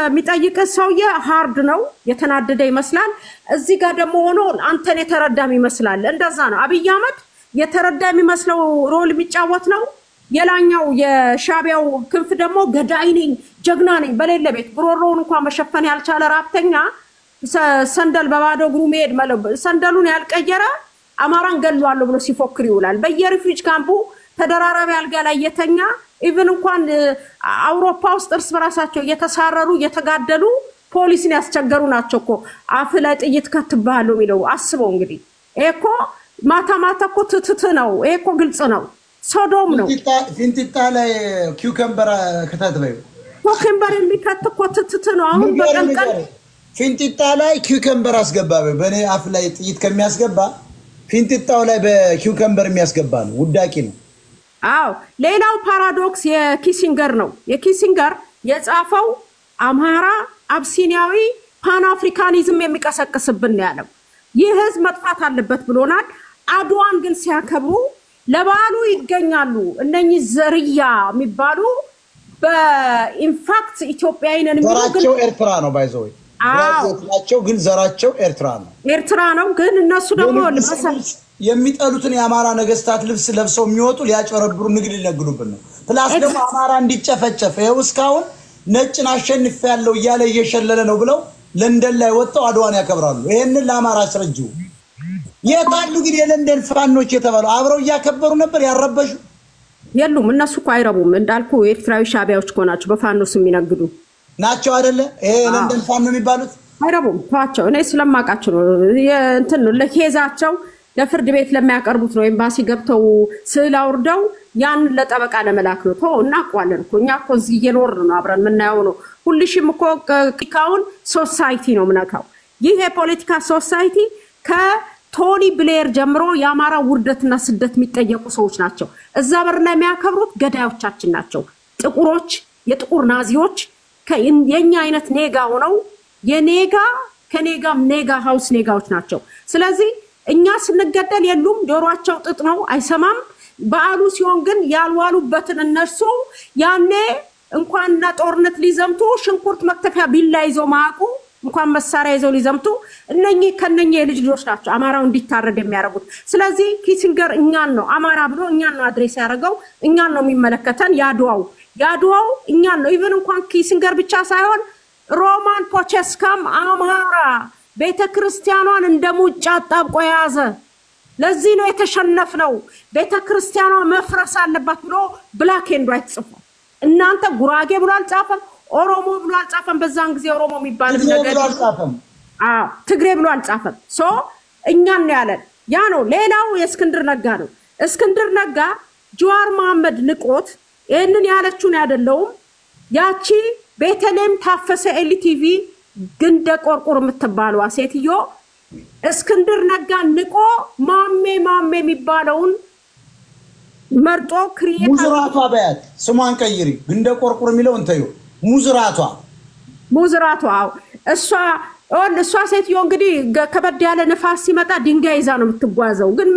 የሚጠይቅ ሰውዬ ሃርድ ነው የተናደደ ይመስላል እዚህ ጋር ደግሞ ሆኖ አንተን የተረዳም ይመስላል እንደዛ ነው አብይ አህመድ የተረዳ የሚመስለው ሮል የሚጫወት ነው የላኛው የሻቢያው ክንፍ ደግሞ ገዳይ ነኝ ጀግና ነኝ በሌለ ቤት ብሮሮውን እንኳን መሸፈን ያልቻለ ራፍተኛ ሰንደል በባዶ እግሩ መሄድ ሰንደሉን ያልቀየረ አማራን ገሏለሁ ብሎ ሲፎክር ይውላል በየሪፊውጅ ካምፑ ተደራራቢ አልጋ ላይ የተኛ ኢቭን እንኳን አውሮፓ ውስጥ እርስ በራሳቸው እየተሳረሩ እየተጋደሉ ፖሊስን ያስቸገሩ ናቸው እኮ አፍ ላይ ጥይት ከተባሉ የሚለው አስበው እንግዲህ እኮ ማታ እኮ ትትት ነው እኮ ግልጽ ነው ሶዶም ነው ፊንቲጣ ላይ ኪውከምበር ከተተበዩ ኪውከምበር የሚከት እኮ ትትት ነው አሁን በቀንቀን ፊንቲጣ ላይ ኪውከምበር አስገባበ በኔ አፍ ላይ ጥይት ከሚያስገባ ፊንቲጣው ላይ በኪውከምበር የሚያስገባ ነው ውዳቂ ነው አው ሌላው ፓራዶክስ የኪሲንገር ነው የኪሲንገር የጻፈው አማራ አብሲኒያዊ ፓን አፍሪካኒዝም የሚቀሰቅስብን ያለው ይህ ህዝብ መጥፋት አለበት ብሎናል አድዋን ግን ሲያከብሩ ለባሉ ይገኛሉ እነኚህ ዘርያ የሚባሉ በኢንፋክት ኢትዮጵያዊነን ዘራቸው ኤርትራ ነው ባይዘው ዘራቸው ግን ዘራቸው ኤርትራ ነው ግን እነሱ ደግሞ የሚጠሉትን የአማራ ነገስታት ልብስ ለብሰው የሚወጡ ሊያጨረብሩ ንግድ ሊነግዱብን ነው። ፕላስ ደግሞ አማራ እንዲጨፈጨፍ ይኸው እስካሁን ነጭን አሸንፍ ያለው እያለ እየሸለለ ነው ብለው ለንደን ላይ ወጣው አድዋን ያከብራሉ። ይሄንን ለአማራ አስረጁ። የታሉ ግን የለንደን ፋኖች የተባሉ አብረው ያከበሩ ነበር ያረበሹ የሉም። እነሱ እኮ አይረቡም እንዳልኩ ኤርትራዊ ሻቢያዎች እኮ ናቸው በፋኖስ የሚነግዱ ናቸው አይደለ? ይሄ ለንደን ፋኖ የሚባሉት አይረቡም። ተዋቸው። እኔ ስለማውቃቸው ነው እንትን ነው ለኬዛቸው ለፍርድ ቤት ለሚያቀርቡት ነው ኤምባሲ ገብተው ስዕል አውርደው ያን ለጠበቃ ለመላክ ነው። ተው እናውቀዋለን እኮ እኛ እኮ እዚህ እየኖርን ነው አብረን የምናየው ነው። ሁልሽም እኮ ፖለቲካውን ሶሳይቲ ነው ምናካው። ይሄ ፖለቲካ ሶሳይቲ ከቶኒ ብሌር ጀምሮ የአማራ ውርደትና ስደት የሚጠየቁ ሰዎች ናቸው። እዛ በር ላይ የሚያከብሩት ገዳዮቻችን ናቸው። ጥቁሮች፣ የጥቁር ናዚዎች የኛ አይነት ኔጋ ሆነው የኔጋ ከኔጋም ኔጋ ሃውስ ኔጋዎች ናቸው። ስለዚህ እኛ ስንገደል የሉም ጆሮአቸው ጥጥ ነው አይሰማም። በአሉ ሲሆን ግን ያልዋሉበትን እነሱ ያኔ እንኳን ጦርነት ሊዘምቱ ሽንኩርት መክተፊያ ቢላ ይዘው ማቁ እንኳን መሳሪያ ይዘው ሊዘምቱ እነኚህ ከነኚህ የልጅ ልጆች ናቸው አማራው እንዲታረድ የሚያደርጉት። ስለዚህ ኪሲንገር እኛን ነው አማራ ብሎ እኛን ነው አድሬስ ያደረገው። እኛን ነው የሚመለከተን። ያድዋው እኛን ነው። ኢቭን እንኳን ኪሲንገር ብቻ ሳይሆን ሮማን ፖቸስካም አማራ ቤተክርስቲያኗን እንደሙጫ አጣብቆ ያዘ። ለዚህ ነው የተሸነፍነው። ቤተክርስቲያኗ መፍረስ አለባት ብሎ ብላክ ኤንድ ዋይት ጽፎ እናንተ ጉራጌ ብሎ አልጻፈም፣ ኦሮሞ ብሎ አልጻፈም። በዛን ጊዜ ኦሮሞ የሚባል ነገር ትግሬ ብሎ አልጻፈም። ሶ እኛን ነው ያለን። ያ ነው። ሌላው የእስክንድር ነጋ ነው። እስክንድር ነጋ ጀዋር መሐመድ ንቆት ይሄንን ያለችውን ያደለውም ያቺ ቤተልሔም ታፈሰ ኤልቲቪ ግንደ ቆርቆር የምትባለው ሴትዮ እስክንድር ነጋ ንቆ ማሜ የሚባለውን መርጦ ክሪኤት ሙዝራቷ በያት ስሟን ቀይሪ። ግንደ ቆርቆር የሚለው እንተዩ ሙዝራቷ እሷ ሴትዮ እንግዲህ ከበድ ያለ ንፋስ ሲመጣ ድንጋይ ይዛ ነው የምትጓዘው ግን